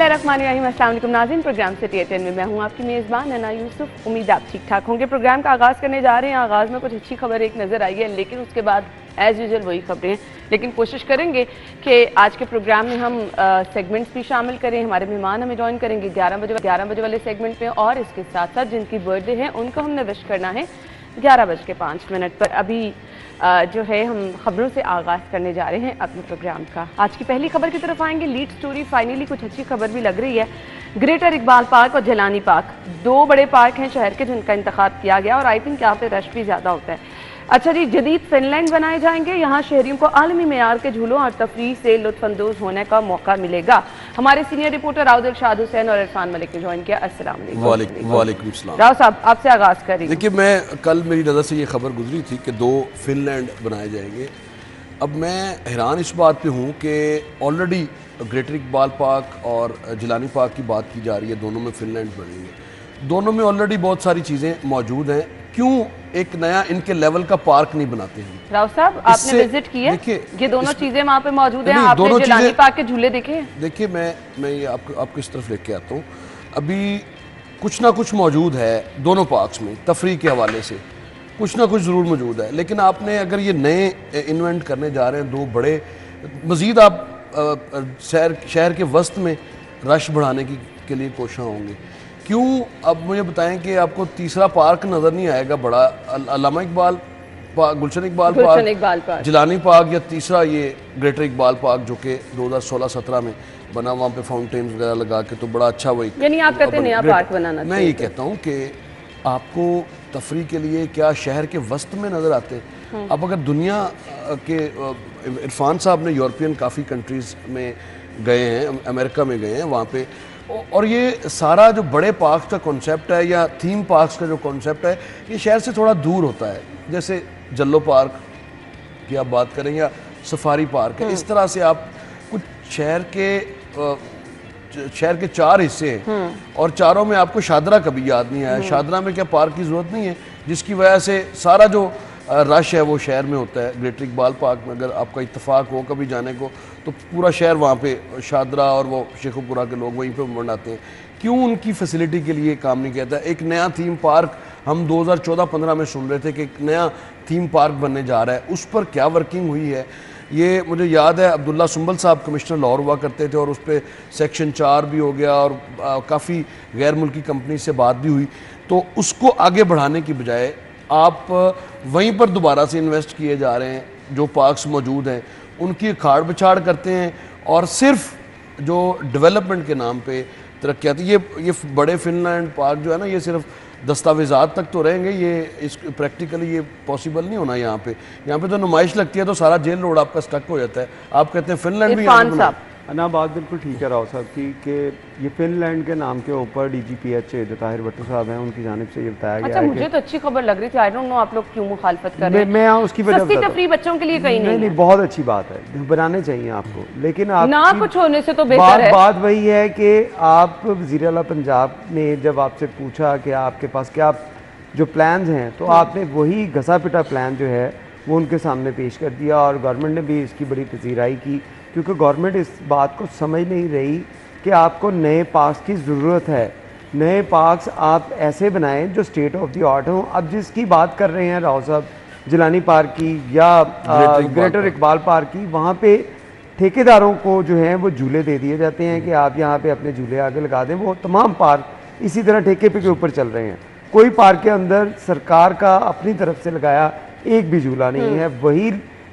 बिस्मिल्लाहिर्रहमानिर्रहीम। अस्सलाम वालेकुम नाज़रीन, प्रोग्राम सिटी एट 10 में मैं हूँ आपकी मेज़बान अना यूसुफ। उम्मीद आप ठीक ठाक होंगे। प्रोग्राम का आगाज़ करने जा रहे हैं। आगाज़ में कुछ अच्छी खबर एक नज़र आई है, लेकिन उसके बाद एज़ यूजुअल वही खबरें हैं। लेकिन कोशिश करेंगे कि आज के प्रोग्राम में हम सेगमेंट्स भी शामिल करें। हमारे मेहमान हमें ज्वाइन करेंगे 11 बजे वाले सेगमेंट में, और इसके साथ साथ जिनकी बर्थडे है उनको हमने विश करना है 11:05 पर। अभी जो है हम खबरों से आगाज़ करने जा रहे हैं अपने प्रोग्राम का। आज की पहली खबर की तरफ आएंगे। लीड स्टोरी फाइनली कुछ अच्छी खबर भी लग रही है। ग्रेटर इकबाल पार्क और जिलानी पार्क, दो बड़े पार्क हैं शहर के जिनका इंतखाब किया गया, और आई थिंक यहाँ पे रश भी ज़्यादा होता है। अच्छा जी, जदीद फिनलैंड बनाए जाएंगे। यहाँ शहरियों को आलमी मेयार के झूलों और तफरीह से लुत्फानंदोज होने का मौका मिलेगा। हमारे सीनियर रिपोर्टर राउद इरशाद हुसैन और इरफान मलिक ने ज्वाइन किया। अस्सलाम वालेकुम सलाम। राव साहब, आपसे आगाज़ करेंगे। देखिए, मैं कल मेरी नज़र से ये खबर गुजरी थी कि 2 फिनलैंड बनाए जाएंगे। अब मैं हैरान इस बात पे हूँ कि ऑलरेडी ग्रेटर इकबाल पार्क और जिलानी पार्क की बात की जा रही है, दोनों में फिनलैंड बनेंगे। दोनों में ऑलरेडी बहुत सारी चीज़ें मौजूद हैं, क्यों एक नया इनके लेवल का पार्क नहीं बनाते हैं? राव साहब, आपने विजिट की है? ये दोनों चीजें वहाँ पे मौजूद हैं। आपने जिलानी पार्क के झूले देखे? देखिए, मैं ये आपको इस तरफ लेके आता हूँ। अभी कुछ ना कुछ मौजूद है दोनों पार्क्स में, तफरीह के हवाले से कुछ ना कुछ ज़रूर मौजूद है। लेकिन आपने अगर ये नए इन्वेंट करने जा रहे हैं, दो बड़े, मज़ीद आप शहर के वस्त में रश बढ़ाने के लिए कोशिश होंगे, क्यों? अब मुझे बताएं कि आपको तीसरा पार्क नज़र नहीं आएगा बड़ा, अल्लामा इकबाल पार्क, गुलशन इकबाल पार्क, जिलानी पार्क, या तीसरा ये ग्रेटर इकबाल पार्क जो कि 2016-17 में बना, वहाँ पे फाउंटेन्स वगैरह लगा के, तो बड़ा अच्छा वही। यानी आप कहते हैं नया पार्क बनाना चाहिए? मैं ये कहता हूँ कि आपको तफरीह के लिए क्या शहर के वस्त में नज़र आते हैं? अब अगर दुनिया के इरफान साहब ने यूरोपियन काफ़ी कंट्रीज़ में गए हैं, अमेरिका में गए हैं वहाँ पे, और ये सारा जो बड़े पार्क का कॉन्सेप्ट है या थीम पार्क्स का जो कॉन्सेप्ट है, ये शहर से थोड़ा दूर होता है। जैसे जल्लो पार्क की आप बात करें या सफारी पार्क है, इस तरह से आप कुछ शहर के 4 हिस्से हैं और चारों में आपको शादरा कभी याद नहीं आया। शादरा में क्या पार्क की ज़रूरत नहीं है, जिसकी वजह से सारा जो रश है वो शहर में होता है। ग्रेटर इकबाल पार्क में अगर आपका इत्तेफाक हो कभी जाने को, तो पूरा शहर वहाँ पे शादरा और वो शेखुपुरा के लोग वहीं पे मनाते हैं। क्यों उनकी फैसिलिटी के लिए काम नहीं किया? एक नया थीम पार्क हम 2014-15 में सुन रहे थे कि एक नया थीम पार्क बनने जा रहा है, उस पर क्या वर्किंग हुई है? ये मुझे याद है अब्दुल्ला सुंबल साहब कमिश्नर लाहौर हुआ करते थे, और उस पर सेक्शन 4 भी हो गया, और काफ़ी गैर मुल्की कंपनी से बात भी हुई। तो उसको आगे बढ़ाने की बजाय आप वहीं पर दोबारा से इन्वेस्ट किए जा रहे हैं। जो पार्क्स मौजूद हैं उनकी खाड़ बिछाड़ करते हैं, और सिर्फ जो डेवलपमेंट के नाम पे तरक्याती ये बड़े फिनलैंड पार्क जो है ना, ये सिर्फ दस्तावेज़ात तक तो रहेंगे, ये प्रैक्टिकली ये पॉसिबल नहीं होना। यहाँ पे तो नुमाइश लगती है तो सारा जेल रोड आपका स्टक हो जाता है। आप कहते हैं फिनलैंड भी ना, बात बिल्कुल ठीक है राव साहब की कि ये फिनलैंड के नाम के ऊपर DGPH जो ताहिर भट्टो साहब हैं, उनकी जानिब से ये बताया गया है। मुझे तो अच्छी खबर लग रही थी। आई डोंट नो आप लोग क्यों मुखालफत कर रहे हैं। मैं उसकी वजह सस्ती तफरीह बच्चों के लिए कहीं नहीं, बहुत अच्छी बात है, बनाने चाहिए आपको, लेकिन आप ना कुछ होने से तो बेहतर है। बात वही है कि आप वज़ीर आला पंजाब ने जब आपसे पूछा कि आपके पास क्या जो प्लान हैं, तो आपने वही घसा पिटा प्लान जो है वो उनके सामने पेश कर दिया, और गवर्नमेंट ने भी इसकी बड़ी पजीराई की, क्योंकि गवर्नमेंट इस बात को समझ नहीं रही कि आपको नए पार्क्स की ज़रूरत है। नए पार्क्स आप ऐसे बनाएं जो स्टेट ऑफ द आर्ट हों। अब जिसकी बात कर रहे हैं राव साहब, जिलानी पार्क की या ग्रेटर इकबाल पार्क की, वहाँ पे ठेकेदारों को जो है वो झूले दे दिए जाते हैं कि आप यहाँ पे अपने झूले आगे लगा दें। वो तमाम पार्क इसी तरह ठेके पे के ऊपर चल रहे हैं। कोई पार्क के अंदर सरकार का अपनी तरफ से लगाया एक भी झूला नहीं है। वही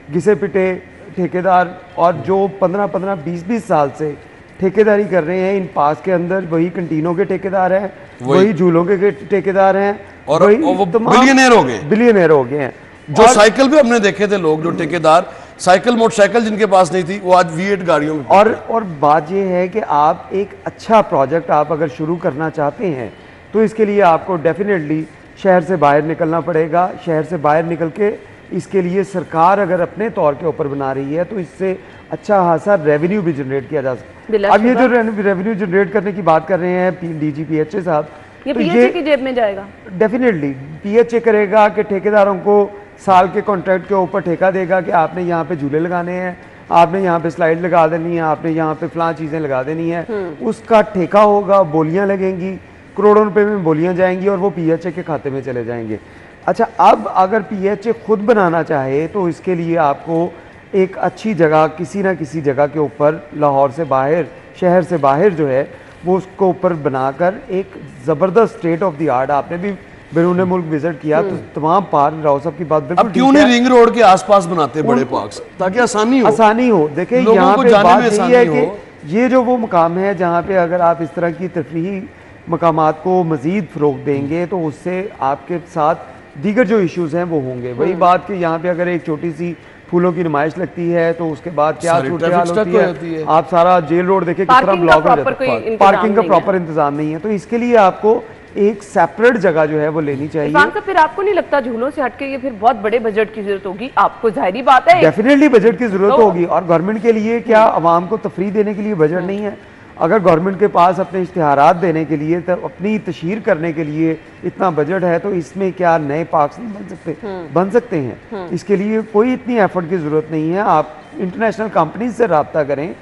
घिसे पिटे ठेकेदार, और जो 15-15, 20-20 साल से ठेकेदारी कर रहे हैं इन पास के अंदर, वही कंटीनों के ठेकेदार हैं, वही झूलों के ठेकेदार हैं, और वो बिलियनियर हो गए हैं। जो साइकिल भी हमने देखे थे लोग, जो ठेकेदार साइकिल मोटरसाइकिल जिनके पास नहीं थी, वो आज V8 गाड़ियों में। और बात ये है कि आप एक अच्छा प्रोजेक्ट आप अगर शुरू करना चाहते हैं, तो इसके लिए आपको डेफिनेटली शहर से बाहर निकलना पड़ेगा। शहर से बाहर निकल के इसके लिए सरकार अगर अपने तौर के ऊपर बना रही है, तो इससे अच्छा खासा रेवेन्यू भी जनरेट किया जा सकता है। अब ये जो रेवेन्यू जनरेट करने की बात कर रहे हैं DGPH साहब, ये PHA की जेब में जाएगा। डेफिनेटली PHA करेगा कि ठेकेदारों को साल के कॉन्ट्रैक्ट के ऊपर ठेका देगा कि आपने यहाँ पे झूले लगाने हैं, आपने यहाँ पे स्लाइड लगा देनी है, आपने यहाँ पे फलां चीज़ें लगा देनी है, उसका ठेका होगा, बोलियाँ लगेंगी, करोड़ों रुपए में बोलियाँ जाएंगी और वो PHA के खाते में चले जाएंगे। अच्छा, अब अगर PHA खुद बनाना चाहे तो इसके लिए आपको एक अच्छी जगह, किसी ना किसी जगह के ऊपर, लाहौर से बाहर, शहर से बाहर जो है वो उसको ऊपर बनाकर एक ज़बरदस्त स्टेट ऑफ द आर्ट, आपने भी बैरून मुल्क विजिट किया तो तमाम पार्क, राव साहब की बात बिल्कुल अब क्यों नहीं रिंग रोड के आसपास बनाते हैं बड़े पार्क्स, ताकि आसानी हो। देखिए यहाँ पे बात यही है कि ये जो वो मुकाम है जहाँ पे अगर आप इस तरह की तफरीही मकामात को मज़ीद फ़रोग़ देंगे तो उससे आपके साथ दीगर जो इश्यूज़ हैं वो होंगे। वही बात कि यहाँ पे अगर एक छोटी सी फूलों की नुमाइश लगती है तो उसके बाद क्या सूरत हाल होती है। आप सारा जेल रोड देखें किस तरह ब्लॉक हो जाता है, पार्किंग का प्रॉपर इंतजाम नहीं है। तो इसके लिए आपको एक सेपरेट जगह जो है वो लेनी चाहिए। फिर आपको नहीं लगता झूलों से हटके ये फिर बहुत बड़े बजट की जरूरत होगी? आपको जाहिर बात है डेफिनेटली बजट की जरूरत होगी, और गवर्नमेंट के लिए क्या आवाम को तफरीह देने के लिए बजट नहीं है? अगर गवर्नमेंट के पास अपने इश्तिहारात देने के लिए, तो अपनी तशहीर करने के लिए इतना बजट है, तो इसमें क्या नए पार्क्स नहीं बन सकते? बन सकते हैं। इसके लिए कोई इतनी एफर्ट की ज़रूरत नहीं है। आप इंटरनेशनल कंपनीज से रब्ता करें,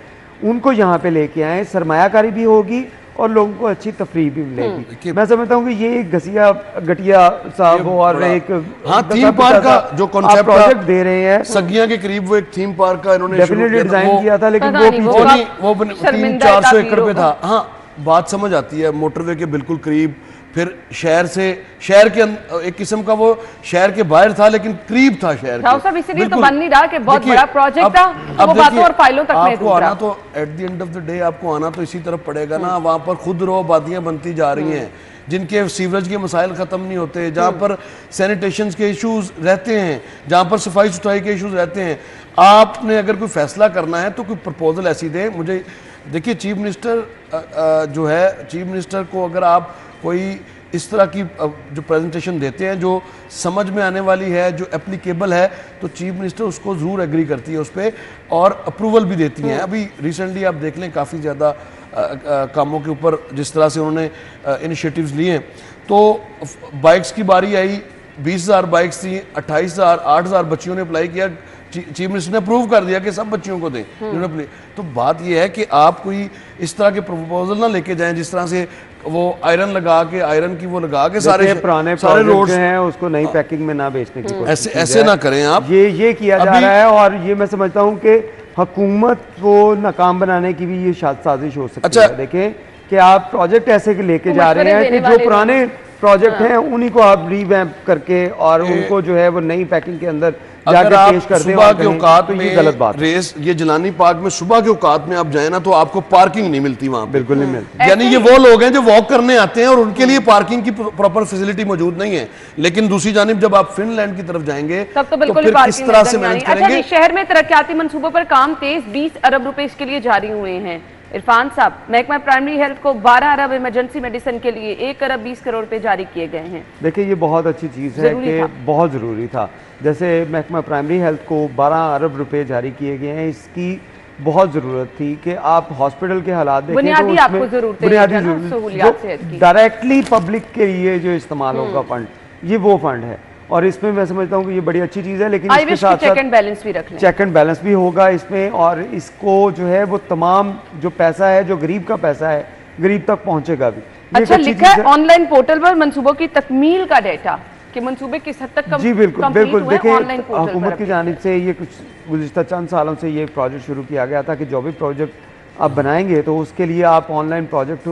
उनको यहाँ पे लेके आएँ, सरमायाकारी भी होगी और लोगों को अच्छी तफरीह भी मिलेगी। मैं समझता हूँ कि ये एक गटिया साहब और एक थीम पार्क का जो कॉन्सेप्ट प्रोजेक्ट दे रहे हैं सगिया के करीब, वो एक थीम पार्क का इन्होंने डेफिनेटली डिजाइन किया था, लेकिन वो 300-400 एकड़ पे था। हाँ, बात समझ आती है, मोटरवे के बिल्कुल करीब, फिर शहर के एक किस्म का वो शहर के बाहर था लेकिन करीब था शहर के। इसीलिए तो बन नहीं रहा कि बहुत बड़ा प्रोजेक्ट था, वो बातों और फाइलों तक नहीं आपको आना तो at the end of the day आपको आना तो इसी तरफ पड़ेगा ना। वहां पर खुद रो आबादियां बनती जा रही हैं जिनके सीवरेज के मसाइल खत्म नहीं होते, जहाँ पर सैनिटेशन के इश्यूज रहते हैं, जहाँ पर सफाई सुथराई के इश्यूज रहते हैं। आपने अगर कोई फैसला करना है तो कोई प्रपोजल ऐसी दे। मुझे देखिए, चीफ मिनिस्टर जो है, चीफ मिनिस्टर को अगर आप कोई इस तरह की जो प्रेजेंटेशन देते हैं जो समझ में आने वाली है, जो एप्लीकेबल है, तो चीफ मिनिस्टर उसको ज़रूर एग्री करती है उस पर और अप्रूवल भी देती हैं। अभी रिसेंटली आप देख लें, काफ़ी ज़्यादा कामों के ऊपर जिस तरह से उन्होंने इनिशिएटिव्स लिए। तो बाइक्स की बारी आई, 20,000 बाइक्स थी, 28,000 8,000 बच्चियों ने अप्लाई किया, चीफ मिनिस्टर ने अप्रूव कर दिया कि सब बच्चियों को दें। तो बात यह है कि आप कोई इस तरह के प्रपोजल ना लेके जाएं जिस तरह से वो आयरन लगा के, आयरन की वो लगा के सारे रोड्स हैं उसको नई पैकिंग में ना बेचने की कोशिश ऐसे ना करें आप। ये किया जा रहा है, और ये मैं समझता हूँ कि हुकूमत को नाकाम बनाने की भी ये साजिश हो सकती है। देखें कि आप प्रोजेक्ट ऐसे लेके जा रहे हैं कि जो पुराने प्रोजेक्ट हैं उन्हीं को आप रीवैम्प करके और उनको जो है वो नई पैकिंग के अंदर अगर आप सुबह के औकात में गलत बात रेस ये जिलानी पार्क में सुबह के औकात में आप जाए ना तो आपको पार्किंग नहीं मिलती वहां, बिल्कुल नहीं मिलती। यानी ये वो लोग हैं जो वॉक करने आते हैं और उनके लिए पार्किंग की प्रॉपर फैसिलिटी मौजूद नहीं है। लेकिन दूसरी जानिब जब आप फिनलैंड की तरफ जाएंगे तब तो बिल्कुल फिर किस तरह से मैनेज करेंगे? शहर में तरक्याती मंसूबों पर काम तेज, 20 अरब रुपए इसके लिए जारी हुए हैं। इरफान साहब, महकमा प्राइमरी हेल्थ को 12 अरब इमरजेंसी मेडिसिन के लिए 1 अरब 20 करोड़ रुपए जारी किए गए हैं। देखिए, ये बहुत अच्छी चीज़ है कि बहुत ज़रूरी था। जैसे महकमा प्राइमरी हेल्थ को 12 अरब रुपए जारी किए गए हैं, इसकी बहुत ज़रूरत थी कि आप हॉस्पिटल के हालात देखें बुनियादी तो आपको ज़रूरत डायरेक्टली पब्लिक के लिए जो इस्तेमाल होगा फंड, ये वो फंड है और इसमें मैं समझता हूँ कि ये बड़ी अच्छी चीज़ है। लेकिन इसके साथ चेक एंड बैलेंस भी रख लें, चेक एंड बैलेंस भी होगा इसमें, और इसको जो है वो तमाम जो पैसा है, जो गरीब का पैसा है, गरीब तक पहुंचेगा भी। अच्छा, लिखा है ऑनलाइन पोर्टल पर मंसूबों की तकमील का डेटा कि मंसूबे किस हद तक जी बिल्कुल बिल्कुल। देखिए, हुकूमत की जानिब से ये कुछ गुज़िश्ता चंद सालों से ये प्रोजेक्ट शुरू किया गया था कि जो भी प्रोजेक्ट आप बनाएंगे तो उसके लिए आप ऑनलाइन प्रोजेक्ट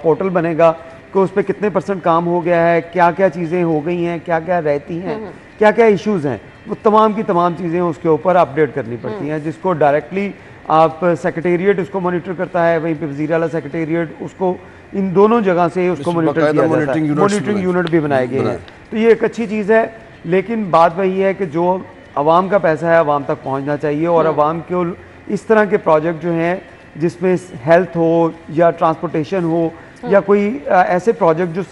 पोर्टल बनेगा कि उस पर कितने % काम हो गया है, क्या क्या चीज़ें हो गई हैं, क्या क्या रहती हैं, क्या क्या इश्यूज़ हैं, वो तमाम की तमाम चीज़ें उसके ऊपर अपडेट करनी पड़ती हैं, जिसको डायरेक्टली आप सेक्रेटेरिएट उसको मॉनिटर करता है, वहीं पे वज़ीर आला सेक्रेटेरिएट उसको, इन दोनों जगह से उसको मॉनिटर किया जाता है। मॉनिटरिंग यूनिट भी बनाए गए हैं, तो ये एक अच्छी चीज़ है। लेकिन बात वही है कि जो आवाम का पैसा है आवाम तक पहुँचना चाहिए, और आवाम को इस तरह के प्रोजेक्ट जो हैं जिसमें हेल्थ हो या ट्रांसपोर्टेशन हो या कोई ऐसे प्रोजेक्ट जो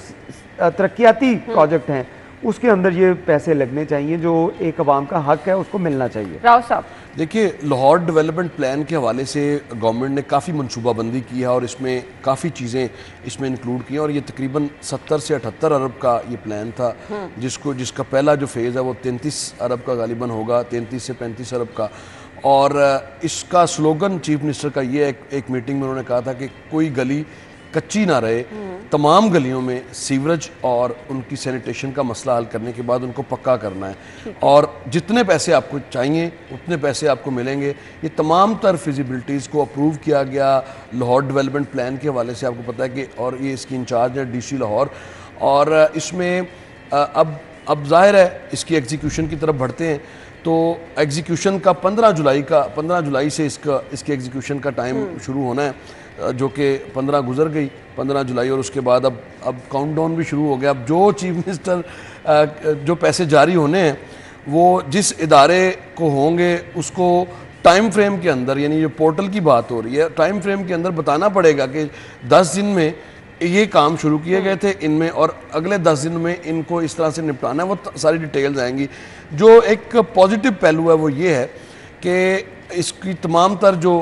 तरक्याती प्रोजेक्ट हैं, उसके अंदर ये पैसे लगने चाहिए, जो एक आवाम का हक है उसको मिलना चाहिए। राव साहब, देखिए, लाहौर डेवलपमेंट प्लान के हवाले से गवर्नमेंट ने काफ़ी मनसूबाबंदी की है और इसमें काफ़ी चीज़ें इसमें इंक्लूड की हैं, और ये तकरीबन 70 से 78 अरब का ये प्लान था, जिसका पहला जो फेज़ है वो 33 अरब का गालिबन होगा, 33 से 35 अरब का। और इसका स्लोगन चीफ मिनिस्टर का ये एक मीटिंग में उन्होंने कहा था कि कोई गली कच्ची ना रहे, तमाम गलियों में सीवरेज और उनकी सैनिटेशन का मसला हल करने के बाद उनको पक्का करना है और जितने पैसे आपको चाहिए उतने पैसे आपको मिलेंगे। ये तमाम तर फिजिबिलिटीज़ को अप्रूव किया गया लाहौर डेवलपमेंट प्लान के हवाले से, आपको पता है कि, और ये इसकी इंचार्ज है डीसी लाहौर। और इसमें अब जाहिर है इसकी एग्जीक्यूशन की तरफ बढ़ते हैं, तो एग्जीक्यूशन का 15 जुलाई से इसके एग्जीक्यूशन का टाइम शुरू होना है, जो कि 15 गुजर गई 15 जुलाई, और उसके बाद अब काउंटडाउन भी शुरू हो गया। अब जो चीफ मिनिस्टर जो पैसे जारी होने हैं वो जिस इदारे को होंगे उसको टाइम फ्रेम के अंदर, यानी जो पोर्टल की बात हो रही है, टाइम फ्रेम के अंदर बताना पड़ेगा कि 10 दिन में ये काम शुरू किए गए थे इनमें, और अगले 10 दिन में इनको इस तरह से निपटाना है। वो सारी डिटेल्स आएंगी। जो एक पॉजिटिव पहलू है वो ये है कि इसकी तमाम तर जो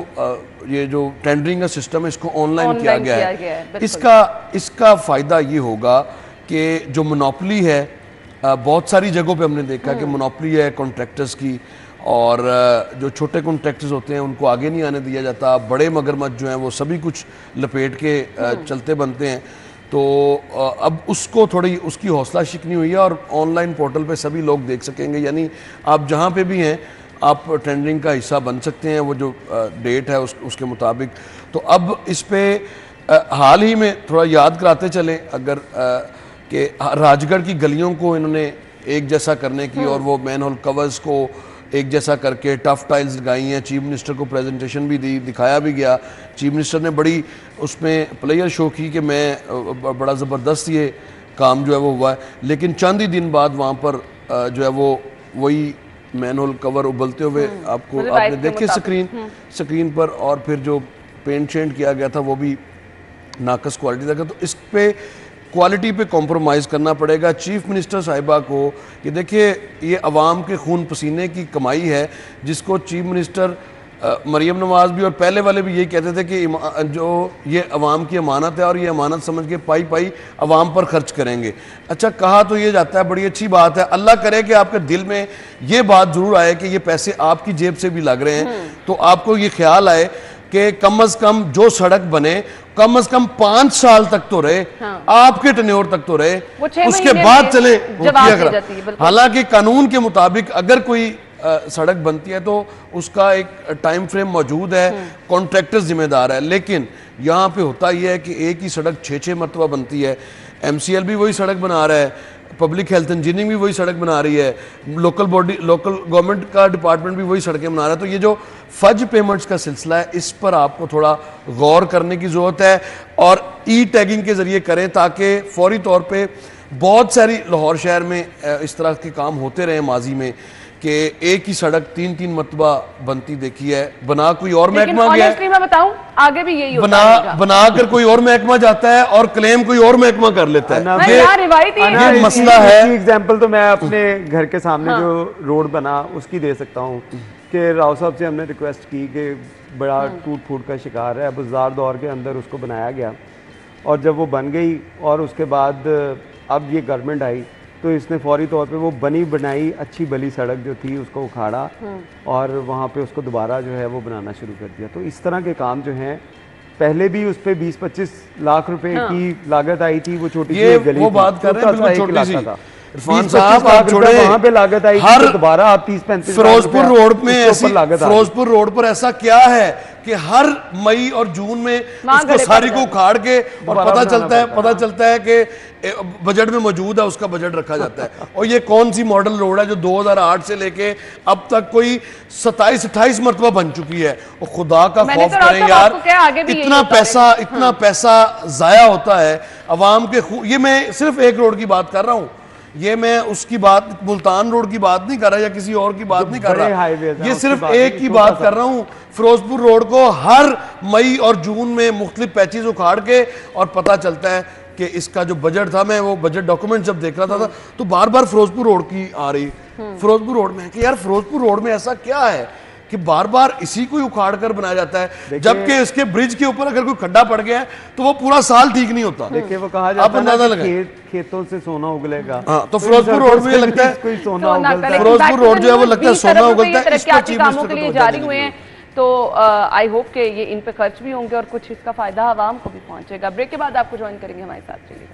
ये जो टेंडरिंग का सिस्टम है इसको ऑनलाइन किया गया है। इसका फ़ायदा ये होगा कि जो मोनोपोली है, बहुत सारी जगहों पे हमने देखा कि मोनोपोली है कॉन्ट्रैक्टर्स की, और जो छोटे कॉन्ट्रैक्टर्स होते हैं उनको आगे नहीं आने दिया जाता। बड़े मगरमच्छ जो हैं वो सभी कुछ लपेट के चलते बनते हैं। तो अब उसको थोड़ी उसकी हौसला शिकनी हुई है और ऑनलाइन पोर्टल पे सभी लोग देख सकेंगे, यानी आप जहाँ पे भी हैं आप टेंडरिंग का हिस्सा बन सकते हैं, वो जो डेट है उसके मुताबिक। तो अब इस पे हाल ही में थोड़ा याद कराते चलें अगर कि राजगढ़ की गलियों को इन्होंने एक जैसा करने की और वो मैनहोल कवर्स को एक जैसा करके टफ टाइल्स लगाई हैं। चीफ मिनिस्टर को प्रेजेंटेशन भी दिखाया भी गया। चीफ मिनिस्टर ने बड़ी उसमें प्लेयर शो की कि मैं बड़ा ज़बरदस्त ये काम जो है वो हुआ है, लेकिन चंद ही दिन बाद वहाँ पर जो है वो वही मैनहोल कवर उबलते हुए आपने देखे स्क्रीन पर, और फिर जो पेंट शेंट किया गया था वो भी नाकस क्वालिटी था। तो इस पे क्वालिटी पे कॉम्प्रोमाइज़ करना पड़ेगा चीफ मिनिस्टर साहिबा को। कि देखिए ये अवाम के खून पसीने की कमाई है, जिसको चीफ मिनिस्टर मरीम नवाज भी और पहले वाले भी यही कहते थे कि जो ये अवाम की अमानत है और ये अमानत समझ के पाई पाई अवाम पर खर्च करेंगे। अच्छा, कहा तो ये जाता है, बड़ी अच्छी बात है। अल्लाह करे कि आपके दिल में ये बात ज़रूर आए कि ये पैसे आपकी जेब से भी लग रहे हैं, तो आपको ये ख्याल आए कि कम अज़ कम जो सड़क बने कम अज़ कम 5 साल तक तो रहे, आपके टेन्योर तक तो रहे, उसके बाद चले। हालांकि कानून के मुताबिक अगर कोई सड़क बनती है तो उसका एक टाइम फ्रेम मौजूद है, कॉन्ट्रैक्टर्स जिम्मेदार है। लेकिन यहाँ पे होता यह है कि एक ही सड़क 6-6 मरतबा बनती है। MCL भी वही सड़क बना रहा है, पब्लिक हेल्थ इंजीनियरिंग भी वही सड़क बना रही है, लोकल गवर्नमेंट का डिपार्टमेंट भी वही सड़कें बना रहा है। तो ये जो फज पेमेंट्स का सिलसिला है इस पर आपको थोड़ा गौर करने की ज़रूरत है और ई-टैगिंग के ज़रिए करें, ताकि फौरी तौर पे बहुत सारी लाहौर शहर में इस तरह के काम होते रहे माजी में कि एक ही सड़क 3-3 मरतबा बनती देखी है। बना कोई और महकमा गया, मैं बताऊं आगे भी यही बना कर कोई और महकमा जाता है और क्लेम कोई और महकमा कर लेता है। ये मसला है। एग्जांपल तो मैं अपने घर के सामने जो रोड बना उसकी दे सकता हूँ कि राव साहब से हमने रिक्वेस्ट की कि बड़ा टूट फूट का शिकार है, बुज़दार दौर के अंदर उसको बनाया गया, और जब वो बन गई और उसके बाद अब ये गवर्नमेंट आई तो इसने फौरी तौर पे वो बनी बनाई अच्छी भली सड़क जो थी उसको उखाड़ा और वहाँ पे उसको दोबारा जो है वो बनाना शुरू कर दिया। तो इस तरह के काम जो हैं, पहले भी उस पे 20-25 लाख रुपए की लागत आई थी, वो छोटी सी गली वो बात कर रहे हैं, बिल्कुल छोटी सी। इरफान साहब आप छोड़े, वहाँ पे लागत आई थी, दोबारा आप 30-35 फिरोजपुर रोड में ऐसी, फिरोजपुर रोड पर ऐसा क्या है कि हर मई और जून में उसको सारी को उखाड़ के और पता चलता है कि बजट में मौजूद है, उसका बजट रखा जाता है। और ये कौन सी मॉडल रोड है जो 2008 से लेके अब तक कोई 27-28 मरतबा बन चुकी है। और खुदा का खौफ करें यार, इतना पैसा जाया होता है अवाम के। ये मैं सिर्फ एक रोड की बात कर रहा हूँ, ये मैं उसकी बात मुल्तान रोड की बात नहीं कर रहा या किसी और की बात नहीं कर रहा, ये सिर्फ एक की बात कर रहा हूँ। फिरोजपुर रोड को हर मई और जून में मुख्तलिफ पैचेज उखाड़ के और पता चलता है कि इसका जो बजट था, मैं वो बजट डॉक्यूमेंट जब देख रहा था तो बार बार फिरोजपुर रोड की आ रही, फिरोजपुर रोड में कि यार फिरोजपुर रोड में ऐसा क्या है कि बार बार इसी को ही उखाड़ कर बनाया जाता है, जबकि इसके ब्रिज के ऊपर अगर कोई खड्डा पड़ गया है तो वो पूरा साल ठीक नहीं होता। देखिए वो कहा जाता है ना कि खेतों से सोना उगलेगा, हाँ, तो फिरोजपुर रोड में लगता है कोई सोना उगलता है, फिरोजपुर रोड जो है वो लगता है सोना उगलता है। इस पर चीफ कामों मिनिस्टर के को लिए जारी हुए हैं, तो आई होप कि ये इन पे खर्च भी होंगे और कुछ इसका फायदा आवाम को भी पहुंचेगा। ब्रेक के बाद आपको ज्वाइन करेंगे हमारे साथ, चलिए।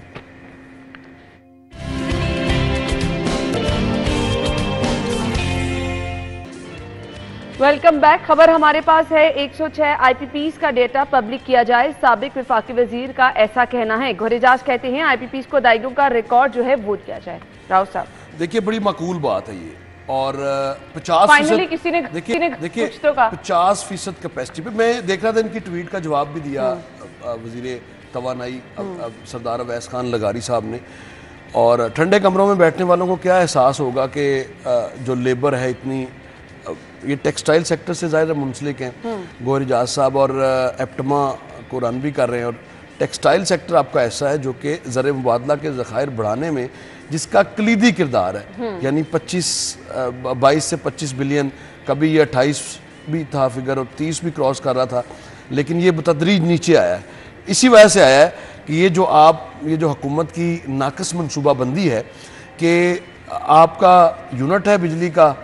Welcome back. खबर हमारे पास है 106 आईपीपीज का डेटा पब्लिक किया जाए, साबिक विफाकी वजीर का ऐसा कहना है। गौरेजाज कहते हैं आईपीपीज को अदायगियों का रिकॉर्ड जो है वो किया जाए। राव साहब, देखिए बड़ी माकूल बात है ये, और 50% फाइनली किसी ने देखिए 50% कैपेसिटी पे मैं देख रहा था, इनकी ट्वीट का जवाब भी दिया वजीर तवानाई सरदार अवैस खान लगारी साहब ने। और ठंडे कमरों में बैठने वालों को क्या एहसास होगा कि जो लेबर है इतनी, ये टेक्सटाइल सेक्टर से ज़्यादा मुंसलिक हैं गौरेजाज साहब, और एप्टमा को रन भी कर रहे हैं। और टेक्सटाइल सेक्टर आपका ऐसा है जो कि ज़र मुबादला के ज़खायर बढ़ाने में जिसका कलीदी किरदार है, यानी 22 से 25 बिलियन, कभी ये 28 भी था फिगर और 30 भी क्रॉस कर रहा था, लेकिन ये बतदरीज नीचे आया है। इसी वजह से आया है कि ये जो हुकूमत की नाकस मनसूबाबंदी है कि आपका यूनिट है बिजली का,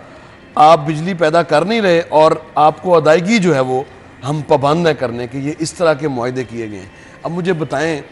आप बिजली पैदा कर नहीं रहे और आपको अदायगी जो है वो हम पाबंद है करने के, ये इस तरह के मुआहदे किए गए हैं। अब मुझे बताएं,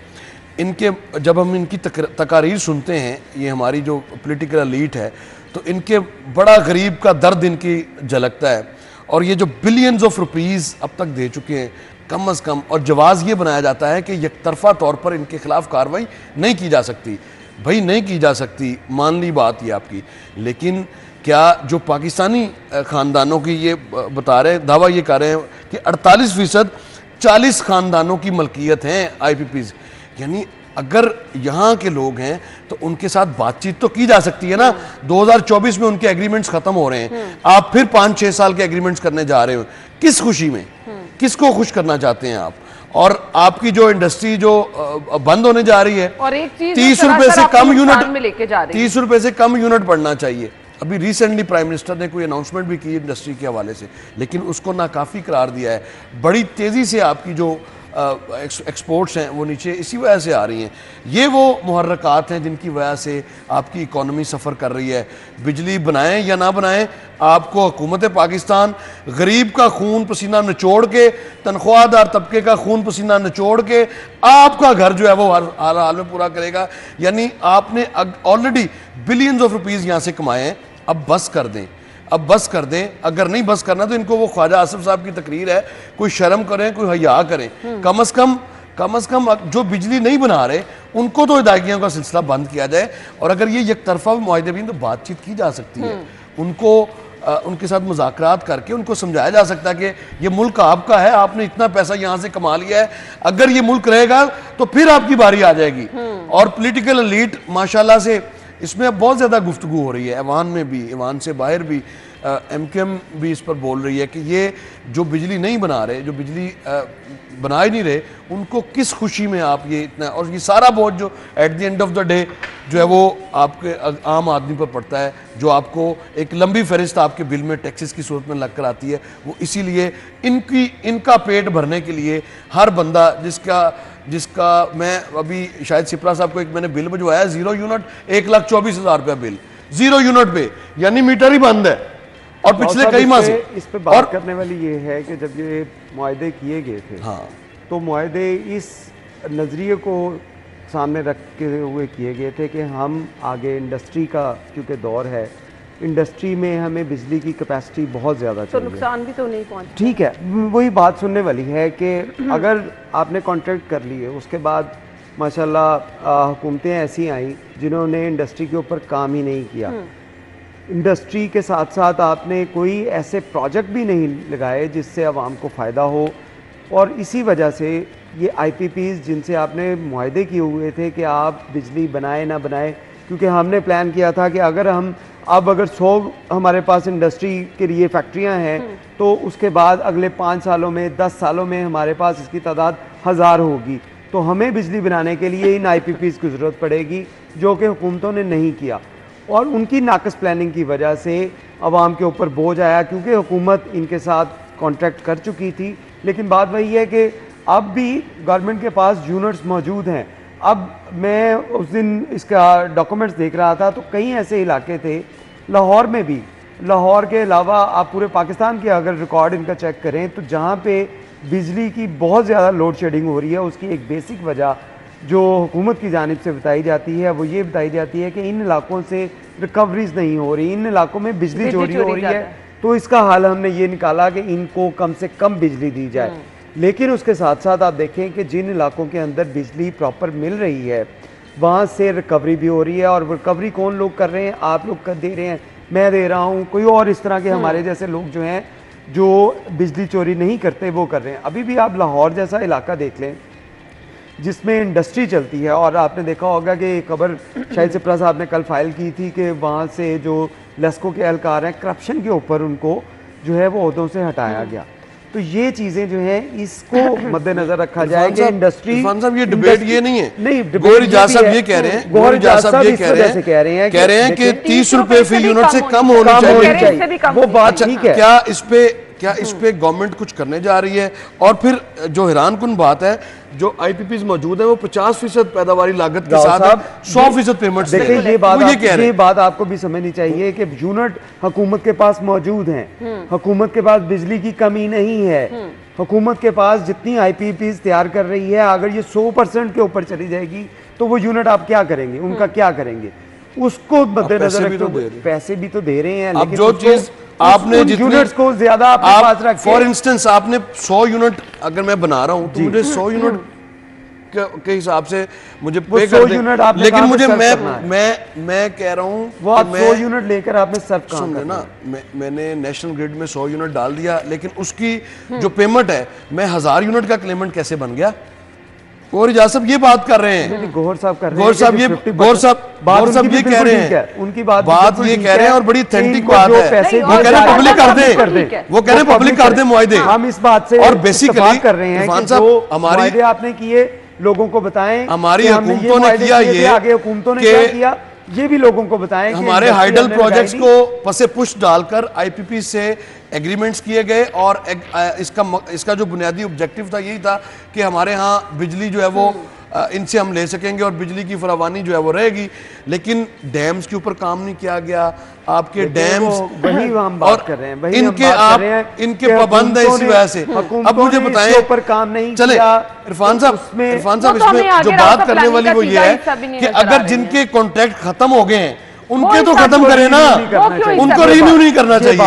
इनके जब हम इनकी तकारीर सुनते हैं, ये हमारी जो पॉलिटिकल एलीट है, तो इनके बड़ा गरीब का दर्द इनकी झलकता है। और ये जो बिलियंस ऑफ रुपीज़ अब तक दे चुके हैं कम अज़ कम, और जवाज़ ये बनाया जाता है कि यकतरफ़ा तौर पर इनके खिलाफ कार्रवाई नहीं की जा सकती। भाई नहीं की जा सकती, मान ली बात ये आपकी, लेकिन क्या जो पाकिस्तानी ख़ानदानों की ये बता रहे हैं, दावा ये कर रहे हैं कि 48% 40 ख़ानदानों की मलकियत हैं आईपीपीज़, यानी अगर यहाँ के लोग हैं तो उनके साथ बातचीत तो की जा सकती है ना। 2024 में उनके एग्रीमेंट्स खत्म हो रहे हैं, आप फिर 5-6 साल के एग्रीमेंट्स करने जा रहे हो, किस खुशी में, किसको खुश करना चाहते हैं आप? और आपकी जो इंडस्ट्री जो बंद होने जा रही है, और एक चीज 30 रुपए से कम यूनिट में लेके जा रही है, 30 रुपए से कम यूनिट बढ़ना चाहिए। अभी रिसेंटली प्राइम मिनिस्टर ने कोई अनाउंसमेंट भी की इंडस्ट्री के हवाले से, लेकिन उसको नाकाफ़ी करार दिया है। बड़ी तेज़ी से आपकी जो एक्सपोर्ट्स हैं वो नीचे इसी वजह से आ रही हैं। ये वो मुहर्रकात हैं जिनकी वजह से आपकी इकॉनमी सफ़र कर रही है। बिजली बनाएं या ना बनाएं, आपको हुकूमत पाकिस्तान गरीब का खून पसीना निचोड़ के, तनख्वाहदार तबके का खून पसीना निचोड़ के आपका घर जो है वो हर हाल में पूरा करेगा। यानी आपने ऑलरेडी बिलियंस ऑफ रुपीज़ यहाँ से कमाए हैं, अब बस कर दें, अब बस कर दें। अगर नहीं बस करना तो इनको वो ख्वाजा आसिफ साहब की तकरीर है, कोई शर्म करें, कोई हया करें। कम अज़ कम जो बिजली नहीं बना रहे उनको तो अदायगियों का सिलसिला बंद किया जाए। और अगर ये यकतरफा मुआहदे भी तो बातचीत की जा सकती है, उनको उनके साथ मुज़ाकरात करके उनको समझाया जा सकता है कि ये मुल्क आपका है, आपने इतना पैसा यहाँ से कमा लिया है, अगर ये मुल्क रहेगा तो फिर आपकी बारी आ जाएगी। और पॉलिटिकल एलीट माशाल्लाह से इसमें अब बहुत ज़्यादा गुफ्तगू हो रही है, ऐवान में भी, ऐवान से बाहर भी, एमकेएम भी इस पर बोल रही है कि ये जो बिजली नहीं बना रहे, जो बिजली बना ही नहीं रहे, उनको किस खुशी में आप ये इतना, और ये सारा बोझ जो at the end of the day जो है वो आपके आम आदमी पर पड़ता है, जो आपको एक लंबी फहरिस्त आपके बिल में टैक्सेस की सूरत में लग कर आती है। वो इसीलिए इनका पेट भरने के लिए हर बंदा जिसका मैं अभी शायद सिपरा साहब को एक मैंने बिल भिजवाया, 0 यूनिट 1,24,000 रुपया बिल, 0 यूनिट पे, यानी मीटर ही बंद है। और पिछले कई माह से इस पे बात करने वाली ये है कि जब ये मुआहदे किए गए थे, हाँ, तो मुआहदे इस नज़रिए को सामने रखते हुए किए गए थे कि हम आगे इंडस्ट्री का क्योंकि दौर है, इंडस्ट्री में हमें बिजली की कैपेसिटी बहुत ज़्यादा चाहिए, तो नुकसान भी तो नहीं पहुंच। ठीक है, वही बात सुनने वाली है कि अगर आपने कॉन्ट्रैक्ट कर लिए, उसके बाद माशाल्लाह हुकूमतें ऐसी आई जिन्होंने इंडस्ट्री के ऊपर काम ही नहीं किया। इंडस्ट्री के साथ साथ आपने कोई ऐसे प्रोजेक्ट भी नहीं लगाए जिससे आवाम को फ़ायदा हो, और इसी वजह से ये आईपीपीज़ जिनसे आपने मुआहदे किए हुए थे कि आप बिजली बनाए ना बनाए, क्योंकि हमने प्लान किया था कि अगर 100 हमारे पास इंडस्ट्री के लिए फैक्ट्रियां हैं तो उसके बाद अगले 5 सालों में 10 सालों में हमारे पास इसकी तादाद 1000 होगी, तो हमें बिजली बनाने के लिए इन आईपीपीज़ की ज़रूरत पड़ेगी, जो कि हुकूमतों ने नहीं किया। और उनकी नाकस प्लानिंग की वजह से आवाम के ऊपर बोझ आया, क्योंकि हुकूमत इनके साथ कॉन्ट्रैक्ट कर चुकी थी। लेकिन बात वही है कि अब भी गवर्नमेंट के पास यूनिट्स मौजूद हैं। अब मैं उस दिन इसका डॉक्यूमेंट्स देख रहा था, तो कई ऐसे इलाके थे लाहौर में भी, लाहौर के अलावा आप पूरे पाकिस्तान के अगर रिकॉर्ड इनका चेक करें तो जहाँ पे बिजली की बहुत ज़्यादा लोड शेडिंग हो रही है, उसकी एक बेसिक वजह जो हुकूमत की जानिब से बताई जाती है वो ये बताई जाती है कि इन इलाकों से रिकवरीज नहीं हो रही, इन इलाकों में बिजली चोरी हो रही है। तो इसका हल हमने ये निकाला कि इनको कम से कम बिजली दी जाए। लेकिन उसके साथ साथ आप देखें कि जिन इलाकों के अंदर बिजली प्रॉपर मिल रही है वहाँ से रिकवरी भी हो रही है। और रिकवरी कौन लोग कर रहे हैं? आप लोग कर दे रहे हैं, मैं दे रहा हूँ, कोई और इस तरह के हमारे जैसे लोग जो हैं जो बिजली चोरी नहीं करते वो कर रहे हैं। अभी भी आप लाहौर जैसा इलाका देख लें जिसमें इंडस्ट्री चलती है, और आपने देखा होगा कि खबर शायद सिप्रा साहब ने कल फाइल की थी कि वहाँ से जो लेस्को के एहलकार हैं करप्शन के ऊपर उनको जो है वो ओहदों से हटाया गया। तो ये चीजें जो हैं इसको मद्देनजर रखा जाए कि इंडस्ट्री ये डिबेट ये नहीं है, नहीं गौहर इजाज साहब ये कह रहे हैं, गौहर इजाज साहब ये कह रहे हैं कि 30 रुपए फी यूनिट से कम होनी चाहिए। वो बात ठीक है। क्या इस पे गवर्नमेंट कुछ करने जा रही है? और फिर जो हैरान कुन बात है, जो आईपीपीज मौजूद है वो 50% पैदावारी लागत के साथ 100% पेमेंट। देखिए ये बात आपको भी समझनी चाहिए कि यूनिट हुकूमत के पास मौजूद हैं, हुकूमत के पास बिजली की कमी नहीं है। हुकूमत के पास जितनी आईपीपीज तैयार कर रही है, अगर ये 100% के ऊपर चली जाएगी तो वो यूनिट आप क्या करेंगे, उनका क्या करेंगे? उसको मद्देनजर रखते पैसे भी तो दे रहे हैं, लेकिन जो चीज आपने यूनिट्स को ज्यादा अपने पास रख, फॉर इंस्टेंस आपने 100 यूनिट अगर मैं बना रहा हूं तो मुझे 100 यूनिट के हिसाब से मुझे पे कर दें, लेकिन मुझे मैं कह रहा हूं वो आप 100 यूनिट लेकर आपने सब काम करना ना। मैंने नेशनल ग्रिड में 100 यूनिट डाल दिया, लेकिन उसकी जो पेमेंट है मैं 1000 यूनिट का क्लेमेंट कैसे बन गया? गौहर इजाज साहब ये बात कर रहे हैं, गौहर साहब कर रहे हैं, गौहर साहब ये कह रहे हैं, उनकी बात ये कह रहे हैं और बड़ी ऑथेंटिक बात है। वो कह रहे हैं पब्लिक कर दे, वो कह रहे हैं पब्लिक कर दे मुआहदे। हम इस बात से और बेसिकली कर रहे हैं कि जो मुआहदे आपने किए लोगों को बताएं, हमारी हुकूमतों ने किया ये, आगे हुकूमतों ने क्या किया ये भी लोगों को बताएं। हमारे हाइडल प्रोजेक्ट्स को पसे पुश डालकर आईपीपी से एग्रीमेंट्स किए गए, और इसका जो बुनियादी ऑब्जेक्टिव था यही था कि हमारे यहाँ बिजली जो है वो इनसे हम ले सकेंगे और बिजली की फरावानी जो है वो रहेगी। लेकिन डैम्स के ऊपर काम नहीं किया गया। आपके डैम्स वही हम बात कर रहे हैं, वही इनके आप इनके पाबंद है इसी वजह से। अब मुझे बताएं ऊपर काम नहीं चले इरफान साहब इसमें जो बात करने वाली वो ये है कि अगर जिनके कॉन्ट्रैक्ट खत्म हो गए हैं उनके तो खत्म करें ना, उनको रिन्यू नहीं करना चाहिए।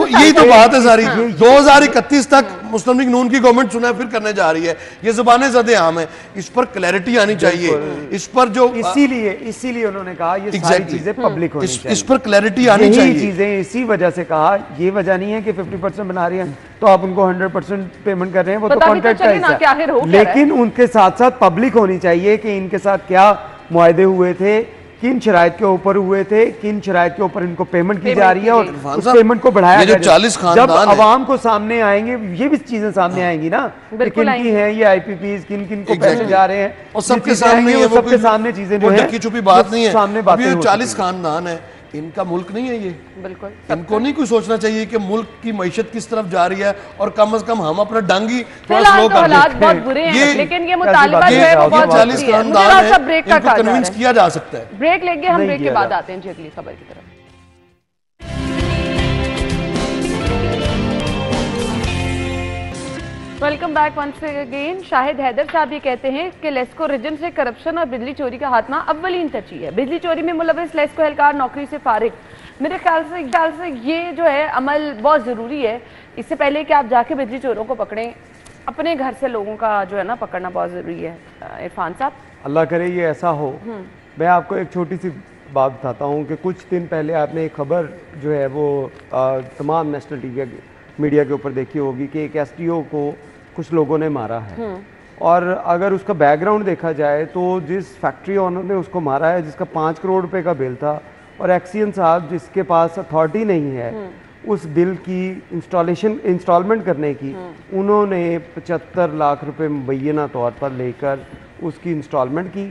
यही तो बात है सारी। 2031 तक मुस्लिम लीग नून की गवर्नमेंट चुनाव फिर करने जा रही है, ये ज़ुबानें ज़दे आम है, इस पर क्लैरिटी आनी चाहिए। इस पर जो इसीलिए उन्होंने कहा ये सारी चीजें पब्लिक होनी चाहिए, इस पर क्लैरिटी आनी चाहिए। चीजें इसी वजह से कहा, ये वजह नहीं है कि 50% बना रही है तो आप उनको 100% पेमेंट कर रहे हैं, वो तो कॉन्ट्रैक्ट का हिस्सा है। लेकिन उनके साथ साथ पब्लिक होनी चाहिए कि इनके साथ क्या मुआहदे हुए थे, किन शराइत के ऊपर हुए थे, किन शराइत के ऊपर इनको पेमेंट की जा रही है, और उस पेमेंट को बढ़ाया जाए। जब आवाम को सामने आएंगे ये भी चीजें सामने आएंगी ना कि किन की हैं ये आईपीपीज, किन किन को पैसे जा रहे हैं, और सबके सामने चीजें जो है की छुपी बात नहीं है। सामने बातें 40 खानदान है, इनका मुल्क नहीं है ये। बिल्कुल इनको नहीं कुछ सोचना चाहिए कि मुल्क की मईशत किस तरफ जा रही है, और कम से कम हम अपना डांगी थोड़ा स्लो कर हालात बहुत बुरे हैं, लेकिन ये मुतालिबा जो है वो बहुत 40 खानदान है, इनको कन्विंस किया जा सकता है। ब्रेक लेंगे हम, ब्रेक के बाद आते हैं जी अगली खबर की तरफ। Welcome back once again. Shahid Haider साहब ये कहते हैं कि लेस्को रीजन से करप्शन और बिजली चोरी का खात्मा अव्वलीन तरजीह है। बिजली चोरी में मुलविस लेस्को एहलकार नौकरी से फारिग। मेरे ख्याल से ये जो है अमल बहुत ज़रूरी है। इससे पहले कि आप जाके बिजली चोरों को पकड़ें, अपने घर से लोगों का जो है ना पकड़ना बहुत ज़रूरी है। इरफान साहब, अल्लाह करे ये ऐसा हो। मैं आपको एक छोटी सी बात बताता हूँ कि कुछ दिन पहले आपने एक खबर जो है वो तमाम नेशनल टीवी मीडिया के ऊपर देखी होगी कि एक एसटीओ को कुछ लोगों ने मारा है। और अगर उसका बैकग्राउंड देखा जाए तो जिस फैक्ट्री ओनर ने उसको मारा है, जिसका 5 करोड़ रुपए का बिल था, और एक्सियन साहब जिसके पास अथॉरिटी नहीं है उस बिल की इंस्टॉलमेंट करने की, उन्होंने 75 लाख रुपए मुबैना तौर पर लेकर उसकी इंस्टॉलमेंट की।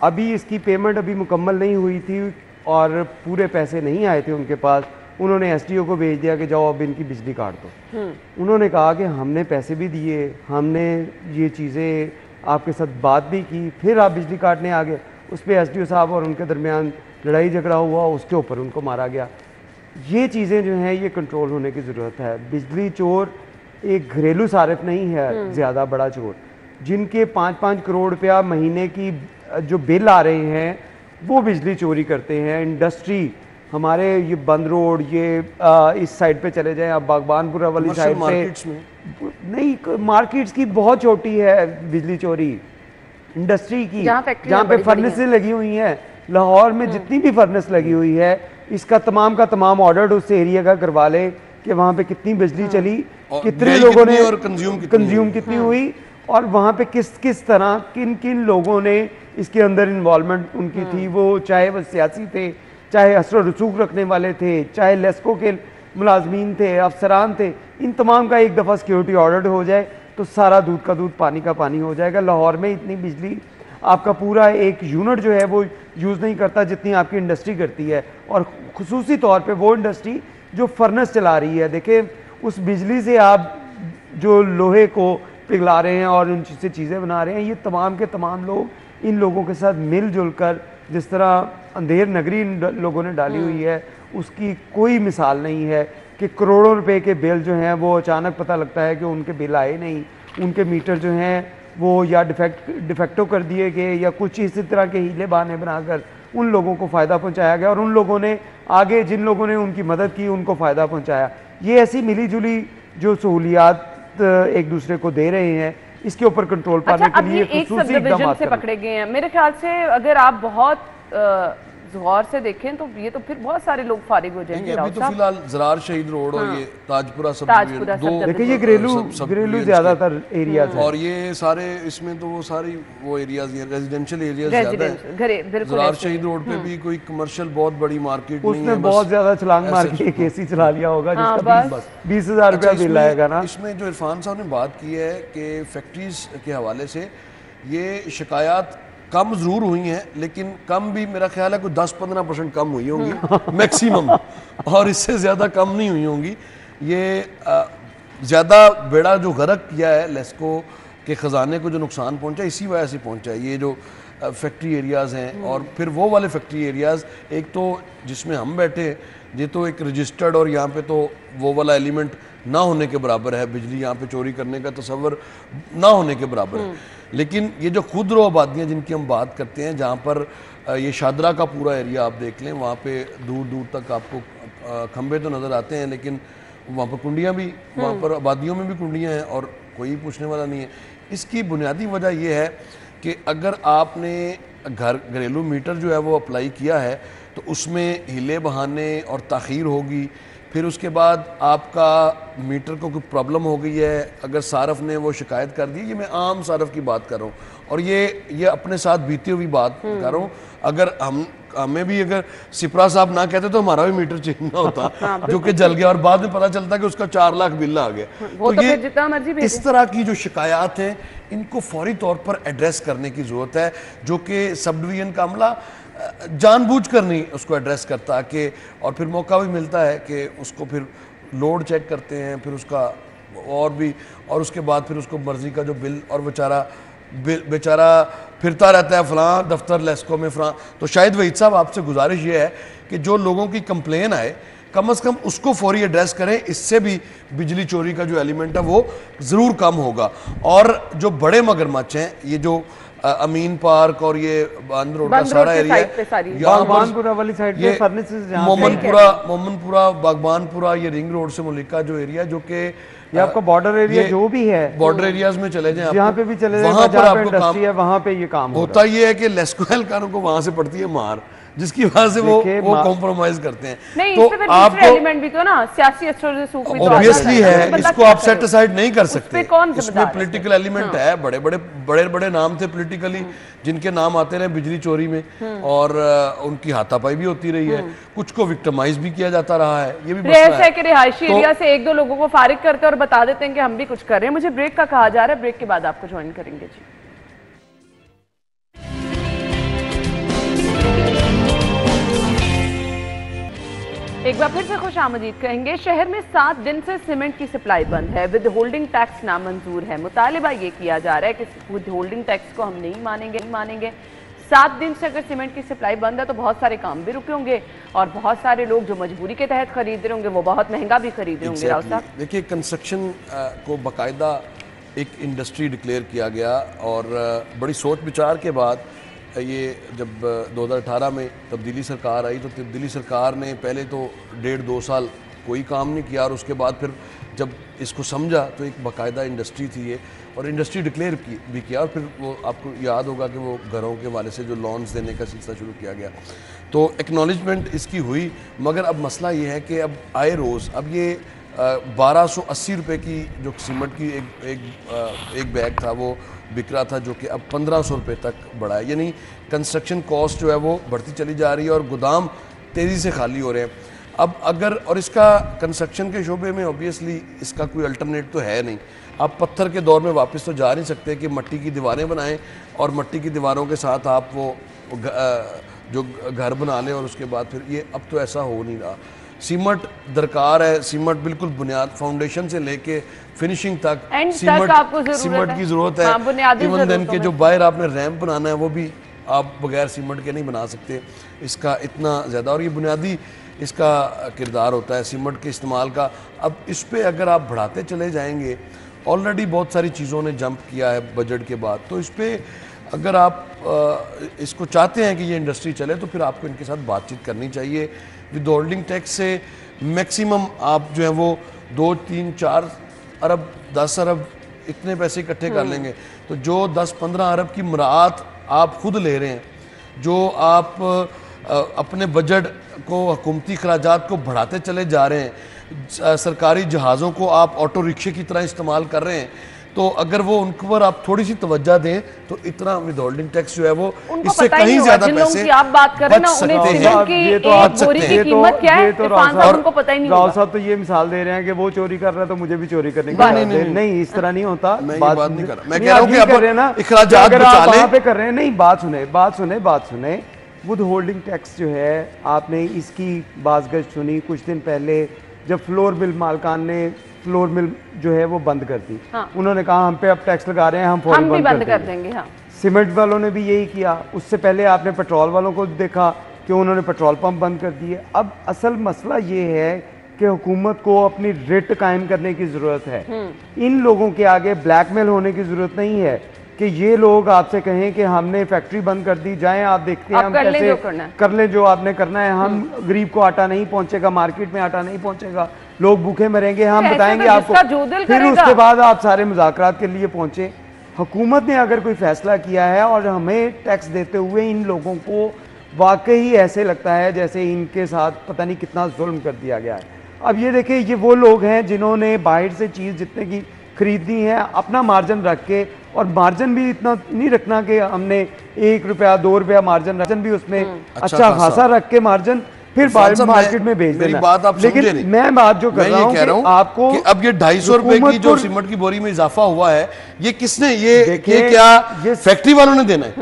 अभी इसकी पेमेंट अभी मुकम्मल नहीं हुई थी और पूरे पैसे नहीं आए थे उनके पास, उन्होंने एसडीओ को भेज दिया कि जाओ अब इनकी बिजली काट दो। उन्होंने कहा कि हमने पैसे भी दिए, हमने ये चीज़ें आपके साथ बात भी की, फिर आप बिजली काटने आ गए। उस पर एसडीओ साहब और उनके दरमियान लड़ाई झगड़ा हुआ, उसके ऊपर उनको मारा गया। ये चीज़ें जो हैं ये कंट्रोल होने की ज़रूरत है। बिजली चोर एक घरेलू सारिफ नहीं है ज़्यादा बड़ा चोर, जिनके 5-5 करोड़ रुपया महीने की जो बिल आ रहे हैं वो बिजली चोरी करते हैं। इंडस्ट्री हमारे ये बंद रोड, ये इस साइड पे चले जाएं आप, बागबानपुरा वाली साइड पे नहीं, मार्केट्स की बहुत छोटी है बिजली चोरी। इंडस्ट्री की जहाँ पे फर्नेसेस लगी हुई हैं, लाहौर में जितनी भी फर्नेस लगी हुई है, इसका तमाम का तमाम ऑर्डर उस एरिया का करवा ले कि वहाँ पे कितनी बिजली चली, कितने लोगों ने और कंज्यूम कितनी हुई, और वहाँ पे किस किस तरह किन किन लोगों ने इसके अंदर इन्वॉल्वमेंट उनकी थी। वो चाहे वो सियासी थे, चाहे असर रसूख रखने वाले थे, चाहे लेस्को के मुलाजमीन थे, अफसरान थे, इन तमाम का एक दफ़ा सिक्योरिटी ऑर्डर हो जाए तो सारा दूध का दूध पानी का पानी हो जाएगा। लाहौर में इतनी बिजली आपका पूरा एक यूनिट जो है वो यूज़ नहीं करता जितनी आपकी इंडस्ट्री करती है, और खुसूसी तौर पे वो इंडस्ट्री जो फर्नेस चला रही है। देखिए उस बिजली से आप जो लोहे को पिघला रहे हैं और उनसे चीज़ें बना रहे हैं, ये तमाम के तमाम लोग इन लोगों के साथ मिलजुल कर जिस तरह अंधेर नगरी इन लोगों ने डाली हुई है, उसकी कोई मिसाल नहीं है कि करोड़ों रुपए के बिल जो हैं वो अचानक पता लगता है कि उनके बिल आए नहीं, उनके मीटर जो हैं वो या डिफेक्टो कर दिए गए या कुछ इसी तरह के हीले बहाने बनाकर उन लोगों को फ़ायदा पहुंचाया गया, और उन लोगों ने आगे जिन लोगों ने उनकी मदद की उनको फ़ायदा पहुंचाया। ये ऐसी मिली जुली जो सहूलियात एक दूसरे को दे रहे हैं, इसके ऊपर कंट्रोल पाने के लिए एक सब डिवीजन से पकड़े गए हैं। मेरे ख्याल से अगर आप बहुत गौर से देखें तो ये तो फिर बहुत सारे लोग फारिग हो जाएंगे। अभी तो फिलहाल जरार शहीद रोड और ये ताजपुरा सब दो, देखिए ये घरेलू ज्यादातर एरियाज हैं, और ये सारे इसमें तो वो सारी वो एरियाज हैं, रेजिडेंशियल एरियाज ज्यादा है। जरार शहीद रोड पे भी कोई कमर्शियल बहुत बड़ी मार्केट नहीं है, उसमें बहुत ज्यादा छलांग मार के एक एसी चला लिया होगा जिसका 20,000 रुपया बिल आएगा ना। इसमें जो इरफान साहब ने बात की है कि फैक्ट्रीज के हवाले से ये शिकायत कम जरूर हुई हैं, लेकिन कम भी मेरा ख्याल है कोई 10-15% कम हुई होंगी मैक्सिमम, और इससे ज़्यादा कम नहीं हुई होंगी। ये ज़्यादा बेड़ा जो गरक किया है लेस्को के ख़जाने को, जो नुकसान पहुंचा इसी वजह से पहुंचा है। ये जो फैक्ट्री एरियाज़ हैं और फिर वो वाले फैक्ट्री एरियाज़, एक तो जिसमें हम बैठे ये तो एक रजिस्टर्ड, और यहाँ पे तो वो वाला एलिमेंट ना होने के बराबर है, बिजली यहाँ पे चोरी करने का तस्वर ना होने के बराबर है। लेकिन ये जो खुदरो आबादियाँ जिनकी हम बात करते हैं, जहाँ पर ये शादरा का पूरा एरिया आप देख लें, वहाँ पे दूर दूर तक आपको खंबे तो नज़र आते हैं, लेकिन वहाँ पर कुंडियाँ भी, वहाँ पर आबादियों में भी कुंडियाँ हैं और कोई पूछने वाला नहीं है। इसकी बुनियादी वजह यह है कि अगर आपने घरेलू मीटर जो है वो अप्लाई किया है तो उसमें हिले बहाने और ताख़ीर होगी, फिर उसके बाद आपका मीटर को कोई प्रॉब्लम हो गई है, अगर सारफ ने वो शिकायत कर दी, ये मैं आम सारफ की बात कर रहा हूँ और ये अपने साथ बीती हुई बात कर रहा हूँ। अगर हमें भी अगर सिपरा साहब ना कहते तो हमारा भी मीटर चेंज ना होता जो कि जल गया और बाद में पता चलता कि उसका 4 लाख बिल आ गया। तो ये जितना मर्जी इस तरह की जो शिकायत हैं इनको फौरी तौर पर एड्रेस करने की ज़रूरत है, जो कि सब डिवीज़न का अमला जानबूझकर नहीं उसको एड्रेस करता कि, और फिर मौका भी मिलता है कि उसको फिर लोड चेक करते हैं, फिर उसका और भी, और उसके बाद फिर उसको मर्जी का जो बिल, और बेचारा फिरता रहता है फलां दफ्तर लेस्को में फलां। तो शायद वहीद साहब आपसे गुजारिश ये है कि जो लोगों की कंप्लेन आए कम से कम उसको फौरी एड्रेस करें, इससे भी बिजली चोरी का जो एलिमेंट है वो ज़रूर कम होगा। और जो बड़े मगरमच्छ हैं, ये जो अमीन पार्क और ये बंद रोड का सारा एरिया, बागबानपुरा वाली साइड पे फर्नेसेस, मोमनपुरा, बागबानपुरा, ये रिंग रोड से मुलिका जो एरिया, जो कि ये आपका बॉर्डर एरिया जो भी है, बॉर्डर एरियाज में चले जाएं, जहाँ पे भी चले जाएं, वहाँ पर आपको काम है, वहाँ पे ये काम होता ये है कि लेस्को एहलकारों को वहाँ से पड़ती है मार, जिसकी वजह से वो कॉम्प्रोमाइज करते हैं। नहीं, तो आपको एलिमेंट भी तो ना सियासी ऑब्वियसली है, इसको आप सेट असाइड नहीं कर सकते। इसमें पॉलिटिकल एलिमेंट है, बड़े नाम थे पॉलिटिकली जिनके नाम आते रहे बिजली चोरी में, और उनकी हाथापाई भी होती रही है, कुछ को विक्टिमाइज भी किया जाता रहा है। ये भी है कि रिहायशी एरिया से 1-2 लोगों को फारिग करते हैं और बता देते हैं कि हम भी कुछ कर रहे हैं। मुझे ब्रेक का कहा जा रहा है, ब्रेक के बाद आपको ज्वाइन करेंगे जी। एक बार फिर से खुश आमदीद कहेंगे। शहर में 7 दिन से सीमेंट की सप्लाई बंद है। विद होल्डिंग टैक्स नामंजूर है। मुतालिबा ये किया जा रहा है कि विद होल्डिंग टैक्स को हम नहीं मानेंगे। 7 दिन से अगर सीमेंट की सप्लाई बंद है तो बहुत सारे काम भी रुके होंगे और बहुत सारे लोग जो मजबूरी के तहत खरीद रहे होंगे वो बहुत महंगा भी खरीद रहे होंगे। राव साहब देखिए, कंस्ट्रक्शन को बाकायदा एक इंडस्ट्री डिक्लेयर किया गया और बड़ी सोच विचार के बाद ये जब 2018 में तब्दीली सरकार आई तो तब्दीली सरकार ने पहले तो 1.5-2 साल कोई काम नहीं किया और उसके बाद फिर जब इसको समझा तो एक बाकायदा इंडस्ट्री थी ये और इंडस्ट्री डिक्लेयर भी किया और फिर वो आपको याद होगा कि वो घरों के वाले से जो लोन्स देने का सिलसिला शुरू किया गया तो एक्नॉलेजमेंट इसकी हुई। मगर अब मसला ये है कि अब आए रोज़ अब ये 1280 रुपये की जो सीमेंट की एक बैग था वो बिक रहा था, जो कि अब 1500 रुपये तक बढ़ा है। यानी कंस्ट्रक्शन कॉस्ट जो है वो बढ़ती चली जा रही है और गोदाम तेज़ी से खाली हो रहे हैं। अब अगर और इसका कंस्ट्रक्शन के शोबे में ऑब्वियसली इसका कोई अल्टरनेट तो है नहीं। आप पत्थर के दौर में वापस तो जा नहीं सकते कि मट्टी की दीवारें बनाएं और मट्टी की दीवारों के साथ आप वो जो घर बना लें और उसके बाद फिर ये अब तो ऐसा हो नहीं रहा। सीमेंट दरकार है। सीमेंट बिल्कुल बुनियाद फाउंडेशन से लेके फिनिशिंग तक सीमेंट की ज़रूरत है। इवन देन के जो बाहर आपने रैंप बनाना है वो भी आप बगैर सीमेंट के नहीं बना सकते। इसका इतना ज़्यादा और ये बुनियादी इसका किरदार होता है सीमेंट के इस्तेमाल का। अब इस पर अगर आप बढ़ाते चले जाएंगे, ऑलरेडी बहुत सारी चीज़ों ने जंप किया है बजट के बाद, तो इस पर अगर आप इसको चाहते हैं कि ये इंडस्ट्री चले तो फिर आपको इनके साथ बातचीत करनी चाहिए। विद होल्डिंग टैक्स से मैक्सिमम आप जो है वो 2, 3, 4 अरब 10 अरब इतने पैसे इकट्ठे कर लेंगे तो जो 10-15 अरब की मुराद आप खुद ले रहे हैं, जो आप अपने बजट को हुकूमती अखराजात को बढ़ाते चले जा रहे हैं, सरकारी जहाज़ों को आप ऑटो रिक्शे की तरह इस्तेमाल कर रहे हैं, तो अगर वो उनके पर आप थोड़ी सी तवज्जो दें तो इतना विद होल्डिंग टैक्स जो है वो इससे कहीं ज्यादा पैसे आप बात कर रहे हैं ना, उन्हें सीमेंट की एक बोरी की कीमत क्या है उनको पता ही नहीं। राव साहब तो ये मिसाल दे रहे हैं कि वो चोरी कर रहा है तो मुझे भी चोरी करने की नहीं, इस तरह नहीं होता। मैं बात नहीं कर रहा, मैं कह रहा हूं कि आप इखराजात बचा लें। वहां पे कर रहे हैं नहीं, बात सुने विद होल्डिंग टैक्स जो है आपने इसकी बाज़गश्त सुनी कुछ दिन पहले जब फ्लोर मिल मालकान ने फ्लोर मिल जो है वो बंद कर दी। हाँ। उन्होंने कहा हम पे अब टैक्स लगा रहे हैं, हम फौरन बंद कर देंगे। हाँ। सीमेंट वालों ने भी यही किया। उससे पहले आपने पेट्रोल वालों को देखा कि उन्होंने पेट्रोल पंप बंद कर दिए। अब असल मसला ये है कि हुकूमत को अपनी रेट कायम करने की ज़रूरत है। इन लोगों के आगे ब्लैकमेल होने की ज़रूरत नहीं है कि ये लोग आपसे कहें कि हमने फैक्ट्री बंद कर दी, जाएं आप देखते हैं हम कैसे कर लें जो आपने करना है। हम गरीब को आटा नहीं पहुंचेगा, मार्केट में आटा नहीं पहुंचेगा, लोग भूखे मरेंगे, हम बताएंगे आपको। फिर उसके बाद आप सारे मुज़ाकरात के लिए पहुंचे। हुकूमत ने अगर कोई फैसला किया है और हमें टैक्स देते हुए इन लोगों को वाकई ऐसे लगता है जैसे इनके साथ पता नहीं कितना जुल्म कर दिया गया है। अब ये देखिए, ये वो लोग हैं जिन्होंने बाहर से चीज़ जितने की खरीदनी है अपना मार्जिन रख के, और मार्जिन भी इतना नहीं रखना कि हमने 1 रुपया 2 रुपया मार्जिन भी उसमें अच्छा खासा रख के मार्जिन फिर मार्केट में भेज देना। बात आप लेकिन मैं बात जो कर रहा हूँ आपको कि अब ये 250 रुपए की जो सीमेंट की बोरी में इजाफा हुआ है, ये किसने ये क्या फैक्ट्री वालों ने देना है?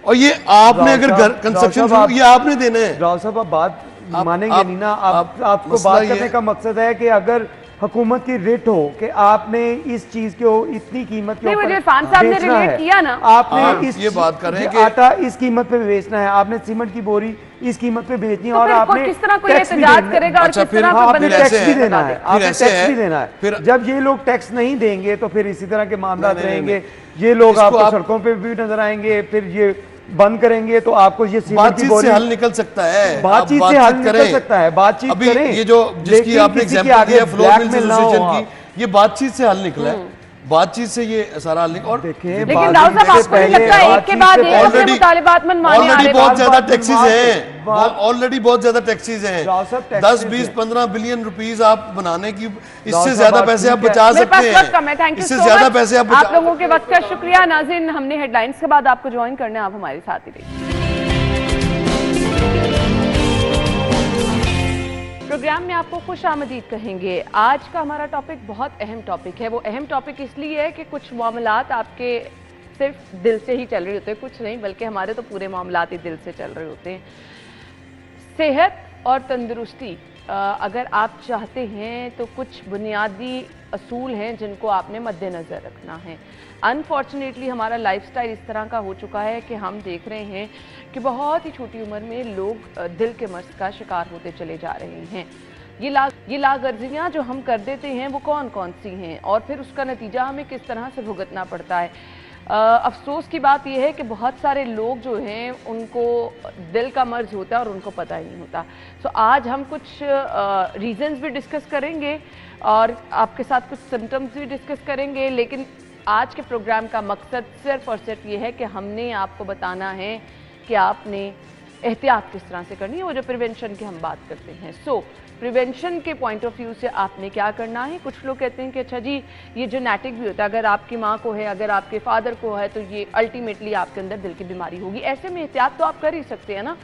और ये आपने अगर घर कंस्ट्रक्शन ये आपने देना है। राव साहब आप बात मानेंगे नहीं ना। आपको बात करने का मकसद है कि अगर हुकूमत की रेट हो कि आपने इस चीज को इतनी कीमत के ऊपर बेचना है, किया ना आपने ये बात कर रहे हैं कि आटा इस कीमत पे बेचना है, आपने सीमेंट की बोरी इस कीमत पे बेचनी है और आपने किस तरह कोई एहतजाज करेगा और किस तरह आपने टैक्स भी देना है, आपने टैक्स भी देना है। फिर जब ये लोग टैक्स नहीं देंगे तो फिर इसी तरह के मामला रहेंगे। ये लोग आपको सड़कों पे भी नजर आएंगे, फिर ये बंद करेंगे तो आपको ये बातचीत से हल निकल सकता है। बातचीत से हल निकल सकता है, बातचीत करें। ये जो जिसकी आपने एग्जांपल दिया फ्लोर मिल्स एसोसिएशन की, ये बातचीत से हल निकला है। बातचीत से ये सारा हल निकला। और देखिए, लेकिन राव साहब आपको नहीं लगता एक के बाद एक अपने मुतालिबात मनमाने आ रहे हैं? बहुत ज्यादा टैक्सेस हैं, ऑलरेडी बहुत ज्यादा टैक्सेस हैं। 10, 20, 15 बिलियन रुपीस आप बनाने की, इससे ज्यादा पैसे आप बचा सकते हैं। इससे ज्यादा पैसे आप लोगों के वक्त का शुक्रिया। नाज़रीन, हमने हेडलाइंस के बाद आपको ज्वाइन करना है, आप हमारे साथ ही रहिए। प्रोग्राम में आपको खुश आमदीद कहेंगे। आज का हमारा टॉपिक बहुत अहम टॉपिक है। वो अहम टॉपिक इसलिए है कि कुछ मामलात आपके सिर्फ दिल से ही चल रहे होते हैं, कुछ नहीं बल्कि हमारे तो पूरे मामलात ही दिल से चल रहे होते हैं। सेहत और तंदुरुस्ती अगर आप चाहते हैं तो कुछ बुनियादी असूल हैं जिनको आपने मद्देनज़र रखना है। अनफॉर्चुनेटली हमारा लाइफस्टाइल इस तरह का हो चुका है कि हम देख रहे हैं कि बहुत ही छोटी उम्र में लोग दिल के मर्ज का शिकार होते चले जा रहे हैं। ये लागर्जियाँ जो हम कर देते हैं वो कौन कौन सी हैं और फिर उसका नतीजा हमें किस तरह से भुगतना पड़ता है। अफसोस की बात यह है कि बहुत सारे लोग जो हैं उनको दिल का मर्ज होता है और उनको पता ही नहीं होता। सो आज हम कुछ रीजंस भी डिस्कस करेंगे और आपके साथ कुछ सिम्टम्स भी डिस्कस करेंगे, लेकिन आज के प्रोग्राम का मकसद सिर्फ और सिर्फ ये है कि हमने आपको बताना है कि आपने एहतियात किस तरह से करनी है, वो जो प्रिवेंशन की हम बात करते हैं। सो प्रिवेंशन के पॉइंट ऑफ व्यू से आपने क्या करना है। कुछ लोग कहते हैं कि अच्छा जी ये जेनेटिक भी होता है, अगर आपकी माँ को है, अगर आपके फादर को है तो ये अल्टीमेटली आपके अंदर दिल की बीमारी होगी। ऐसे में एहतियात तो आप कर ही सकते हैं ना।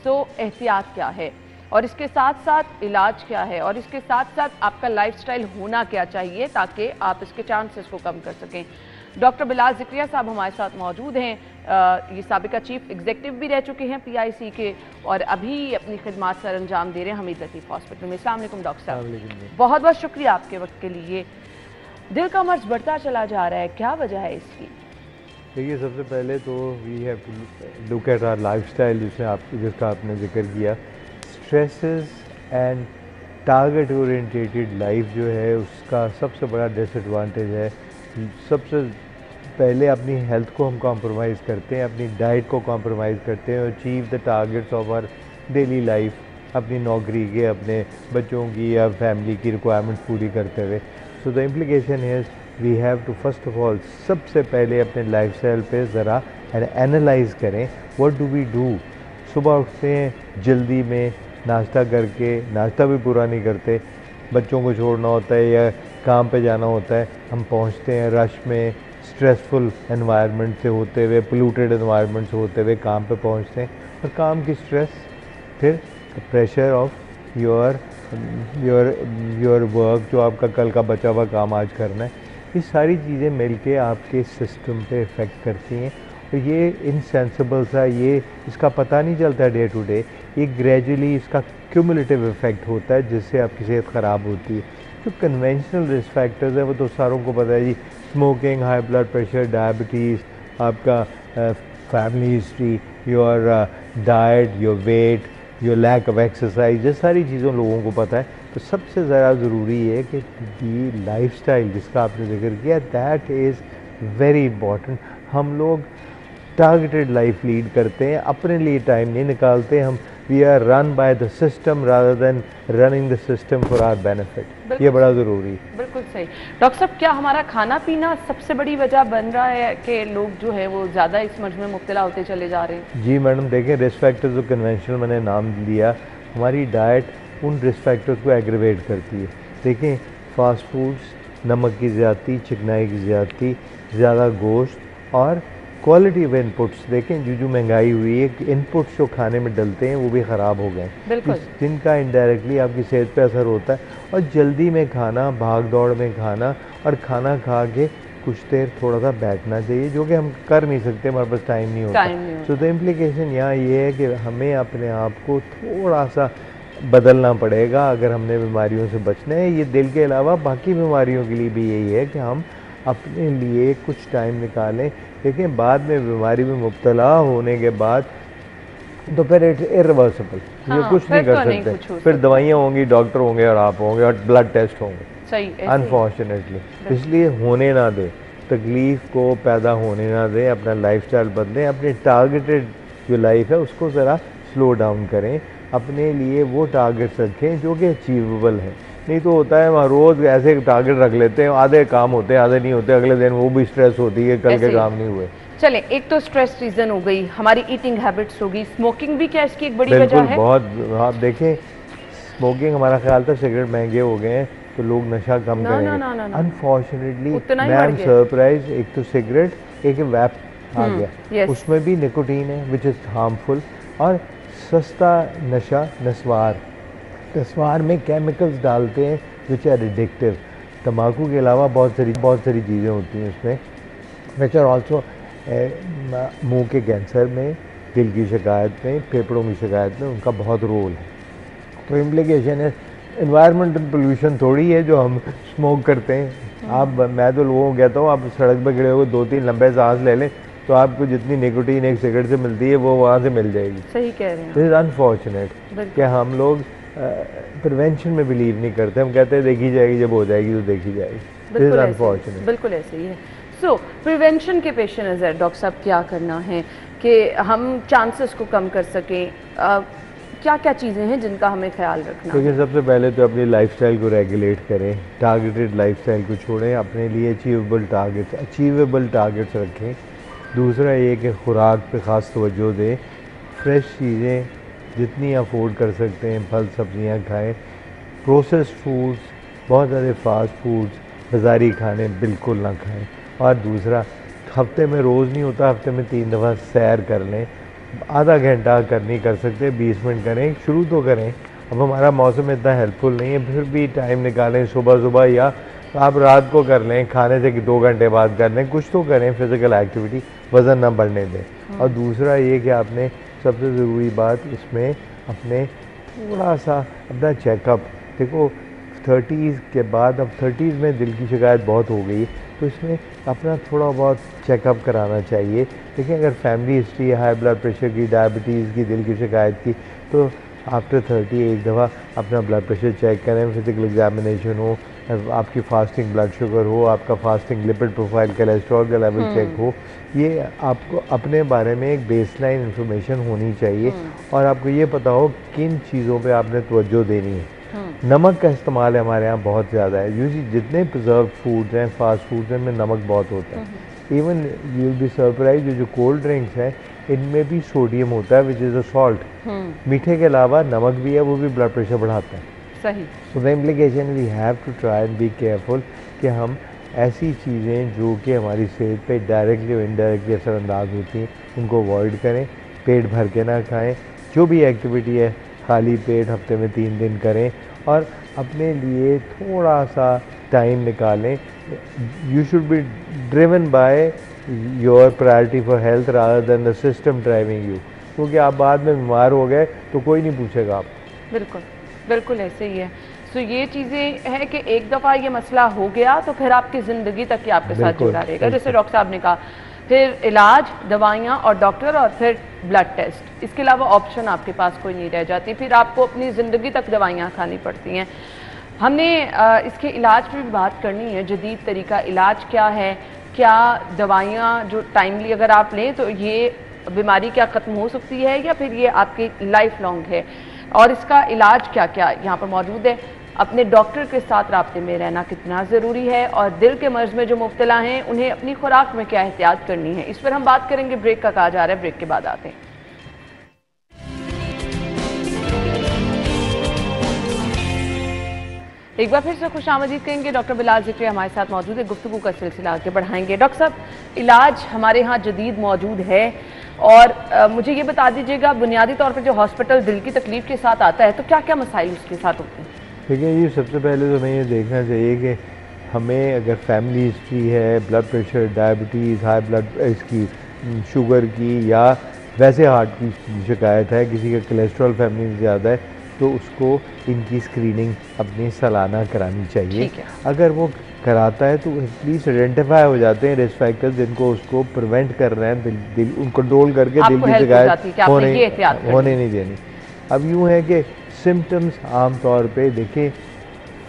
सो एहतियात क्या है और इसके साथ साथ इलाज क्या है और इसके साथ साथ आपका लाइफस्टाइल होना क्या चाहिए ताकि आप इसके चांसेस को कम कर सकें। डॉक्टर बिलाल ज़िक्रिया साहब हमारे साथ मौजूद हैं। ये साबिका चीफ एग्जीक्यूटिव भी रह चुके हैं PIC के और अभी अपनी खिदमात सर अंजाम दे रहे हैं हमीद लतीफ़ हॉस्पिटल में। अस्सलाम वालेकुम डॉक्टर साहब, बहुत बहुत शुक्रिया आपके वक्त के लिए। दिल का मर्ज बढ़ता चला जा रहा है, क्या वजह है इसकी? देखिए, सबसे पहले तो we have to look at our lifestyle, जिसका आपने जिक्र किया। Stresses and target orientated life जो है उसका सबसे बड़ा डिसएडवांटेज है। सबसे पहले अपनी हेल्थ को हम कॉम्प्रोमाइज़ करते हैं, अपनी डाइट को कॉम्प्रोमाइज़ करते हैं और achieve the targets of our daily life, अपनी नौकरी के, अपने बच्चों की या फैमिली की रिक्वायरमेंट पूरी करते हुए। So the implication is we have to first of all सबसे पहले अपने लाइफस्टाइल पे ज़रा एनालाइज करें। What do we do? सुबह उठते हैं जल्दी में, नाश्ता करके, नाश्ता भी पूरा नहीं करते, बच्चों को छोड़ना होता है या काम पे जाना होता है, हम पहुंचते हैं रश में, स्ट्रेसफुल एनवायरनमेंट से होते हुए, पोल्यूटेड एनवायरनमेंट से होते हुए काम पे पहुंचते हैं और काम की स्ट्रेस, फिर प्रेशर ऑफ योर वर्क, जो आपका कल का बचा हुआ काम आज करना है, ये सारी चीज़ें मिलके आपके सिस्टम पे इफ़ेक्ट करती हैं। तो ये इनसेंसिबल सा, ये इसका पता नहीं चलता डे टू डे, ये ग्रेजुअली इसका क्यूमुलेटिव इफ़ेक्ट होता है जिससे आपकी सेहत ख़राब होती है। जो कन्वेंशनल रिस्क फैक्टर्स है वो तो सारों को पता है जी, smoking, high blood pressure, diabetes, आपका family history, your diet, your weight, your lack of exercise, ये सारी चीज़ों लोगों को पता है। तो सबसे ज़्यादा ज़रूरी है कि ये लाइफस्टाइल जिसका आपने जिक्र किया, दैट इज़ वेरी इंपॉर्टेंट। हम लोग टारगेटेड लाइफ लीड करते हैं, अपने लिए टाइम नहीं निकालते। हम we are run by the system rather than running the system for our benefit. ये बड़ा ज़रूरी है। बिल्कुल सही। डॉक्टर साहब, क्या हमारा खाना पीना सबसे बड़ी वजह बन रहा है कि लोग जो है वो ज़्यादा इस मर्ज में मुब्तला होते चले जा रहे हैं? जी मैडम, देखें, रिस्क फैक्टर्स जो कन्वेंशनल मैंने नाम लिया, हमारी डाइट उन रिस्क फैक्टर्स को एग्रीवेट करती है। देखें, फास्ट फूड्स, नमक की ज़्यादती, चिकनाई की ज़्यादती, ज़्यादा गोश्त और क्वालिटी ऑफ इनपुट्स। देखें, जो महंगाई हुई है, इनपुट्स जो खाने में डलते हैं वो भी ख़राब हो गए, जिनका इनडायरेक्टली आपकी सेहत पे असर होता है। और जल्दी में खाना, भाग दौड़ में खाना और खाना खा के कुछ देर थोड़ा सा बैठना चाहिए, जो कि हम कर नहीं सकते, हमारे पास टाइम नहीं होता। सो द इम्प्लीकेशन यहाँ ये है कि हमें अपने आप को थोड़ा सा बदलना पड़ेगा अगर हमने बीमारियों से बचना है। ये दिल के अलावा बाकी बीमारियों के लिए भी यही है कि हम अपने लिए कुछ टाइम निकालें। लेकिन बाद में बीमारी में मुब्तला होने के बाद तो फिर इट्स इरिवर्सिबल, ये कुछ नहीं कर सकते। फिर दवाइयाँ होंगी, डॉक्टर होंगे और आप होंगे और ब्लड टेस्ट होंगे, अनफॉर्चुनेटली। इसलिए होने ना दें, तकलीफ़ को पैदा होने ना दें, अपना लाइफस्टाइल बदलें, अपनी टारगेटेड जो लाइफ है उसको ज़रा स्लो डाउन करें, अपने लिए वो टारगेट्स रखें जो कि अचीवेबल है। नहीं तो होता है वहाँ रोज़ ऐसे टारगेट रख लेते हैं, आधे काम होते हैं, आधे नहीं होते, अगले दिन वो भी स्ट्रेस होती है, कल के काम नहीं हुए। चलें, एक तो स्ट्रेस रीज़न हो गई, हमारी ईटिंग हैबिट्स होगी, स्मोकिंग भी क्या इसकी एक बड़ी वजह है? बहुत। आप देखें, स्मोकिंग, हमारा ख्याल था सिगरेट महंगे हो गए हैं तो लोग नशा कम करेंगे। अनफॉर्चुनेटली मैं एम सरप्राइज, एक तो सिगरेट, एक वैप आ गया, उसमें भी निकोटीन है विच इज़ हार्मफुल। और सस्ता नशा नस्वार में केमिकल्स डालते हैं विच आर एडिक्टिव। तम्बाकू के अलावा बहुत सारी चीज़ें होती हैं उसमें विच आर ऑल्सो मुंह के कैंसर में, दिल की शिकायत में, फेफड़ों की शिकायत में उनका बहुत रोल है। तो इम्प्लीकेशन है एनवायरमेंटल पोल्यूशन थोड़ी है जो हम स्मोक करते हैं। आप मैं तो लोगों को कहता हूँ आप सड़क पर खड़े होकर 2-3 लंबे सांस ले लें तो आपको जितनी निकोटीन एक सिगरेट से मिलती है वो वहाँ से मिल जाएगी। सही कह रहे हैं। दिस इज़ अनफॉर्चुनेट कि हम लोग प्रिवेंशन में बिलीव नहीं करते। हम कहते हैं देखी जाएगी, जब हो जाएगी तो देखी जाएगी। This is unfortunate. बिल्कुल ऐसे ही है। सो प्रिवेंशन के पेश नज़र डॉक्टर साहब क्या करना है कि हम चांसेस को कम कर सकें? क्या क्या चीज़ें हैं जिनका हमें ख्याल रखना है? लेकिन सबसे पहले तो अपनी लाइफस्टाइल को रेगुलेट करें, टारगेटेड लाइफस्टाइल को छोड़ें, अपने लिए अचीवेबल टारगेट्स रखें। दूसरा ये कि खुराक पे ख़ास तवज्जो दें, फ्रेश चीज़ें जितनी अफोर्ड कर सकते हैं फल सब्जियां खाएं। प्रोसेस्ड फूड्स, बहुत ज़्यादा फास्ट फूड्स, बाज़ारी खाने बिल्कुल ना खाएं। और दूसरा, हफ्ते में रोज़ नहीं होता, हफ्ते में 3 दफ़ा सैर कर लें। आधा घंटा नहीं कर सकते, 20 मिनट करें, शुरू तो करें। अब हमारा मौसम इतना हेल्पफुल नहीं है, फिर भी टाइम निकालें सुबह या आप रात को कर लें, खाने से 2 घंटे बाद कर लें, कुछ तो करें फिज़िकल एक्टिविटी, वज़न ना बढ़ने दें। और दूसरा ये कि आपने सबसे ज़रूरी बात इसमें अपने थोड़ा सा अपना चेकअप, देखो 30s के बाद, अब 30s में दिल की शिकायत बहुत हो गई तो इसमें अपना थोड़ा बहुत चेकअप कराना चाहिए। देखिए अगर फैमिली हिस्ट्री है हाई ब्लड प्रेशर की, डायबिटीज़ की, दिल की शिकायत की, तो आफ्टर 30 एक दफ़ा अपना ब्लड प्रेशर चेक करें, फिज़िकल एग्जामिनेशन हो, आपकी फास्टिंग ब्लड शुगर हो, आपका फास्टिंग लिपिड प्रोफाइल, कोलेस्ट्रॉल का लेवल चेक हो। ये आपको अपने बारे में एक बेसलाइन इंफॉर्मेशन होनी चाहिए और आपको ये पता हो किन चीज़ों पे आपने तवज्जो देनी है। नमक का इस्तेमाल हमारे यहाँ बहुत ज़्यादा है। यूजली जितने प्रिजर्व फूड्स हैं, फास्ट फूड्स हैं, में नमक बहुत होता है। Even you will be surprise, जो कोल्ड ड्रिंक्स हैं इनमें भी सोडियम होता है, विच इज़ अ सॉल्ट। मीठे के अलावा नमक भी है, वो भी ब्लड प्रेशर बढ़ाता है। सही। So the implication we have to try and be careful कि हम ऐसी चीज़ें जो कि हमारी सेहत पे डायरेक्टली और इनडायरेक्टली असरअंदाज होती हैं उनको अवॉइड करें। पेट भर के ना खाएं। जो भी एक्टिविटी है खाली पेट हफ्ते में 3 दिन करें और अपने लिए थोड़ा सा टाइम निकालें। You should be driven by your priority for health rather than the system driving you, क्योंकि आप बाद में बीमार हो गए तो कोई नहीं पूछेगा आप। बिल्कुल बिल्कुल ऐसे ही है। सो ये चीज़ें हैं कि एक दफ़ा ये मसला हो गया तो फिर आपकी ज़िंदगी तक ये आपके साथ जुड़ा रहेगा। जैसे डॉक्टर साहब ने कहा, फिर इलाज, दवाइयाँ और डॉक्टर और फिर ब्लड टेस्ट, इसके अलावा ऑप्शन आपके पास कोई नहीं रह जाती। फिर आपको अपनी ज़िंदगी तक दवाइयाँ खानी पड़ती हैं। हमने इसके इलाज पर भी बात करनी है। जदीद तरीका इलाज क्या है, क्या दवाइयाँ जो टाइमली अगर आप लें तो ये बीमारी क्या ख़त्म हो सकती है या फिर ये आपकी लाइफ लॉन्ग है, और इसका इलाज क्या क्या यहाँ पर मौजूद है। अपने डॉक्टर के साथ राब्ते में रहना कितना ज़रूरी है और दिल के मर्ज़ में जो मुब्तला हैं उन्हें अपनी खुराक में क्या एहतियात करनी है, इस पर हम बात करेंगे। ब्रेक का कहा जा रहा है, ब्रेक के बाद आते हैं। एक बार फिर से खुश आमदीद कहेंगे। डॉक्टर बिलाल ज़िक्री हमारे साथ मौजूद है, गुफ्तगू का सिलसिला आगे बढ़ाएंगे। डॉक्टर साहब, इलाज हमारे यहाँ जदीद मौजूद है और मुझे ये बता दीजिएगा, बुनियादी तौर पर जो हॉस्पिटल दिल की तकलीफ के साथ आता है तो क्या क्या मसाइल उसके साथ होते हैं? देखिए ये सबसे पहले तो हमें ये देखना चाहिए कि हमें अगर फैमिली हिस्ट्री है, blood pressure, diabetes, high blood इसकी शुगर की या वैसे हार्ट की शिकायत है, किसी का कोलेस्ट्रॉल फैमिली में ज़्यादा है, तो उसको इनकी स्क्रीनिंग अपनी सालाना करानी चाहिए। अगर वो कराता है तो एटलीस्ट आइडेंटिफाई हो जाते हैं रिस्क फैक्टर्स जिनको उसको प्रिवेंट कर रहे हैं, दिल उनको कंट्रोल करके दिल की शिकायत होने नहीं देनी। अब यूँ है कि सिम्टम्स आम तौर पे देखें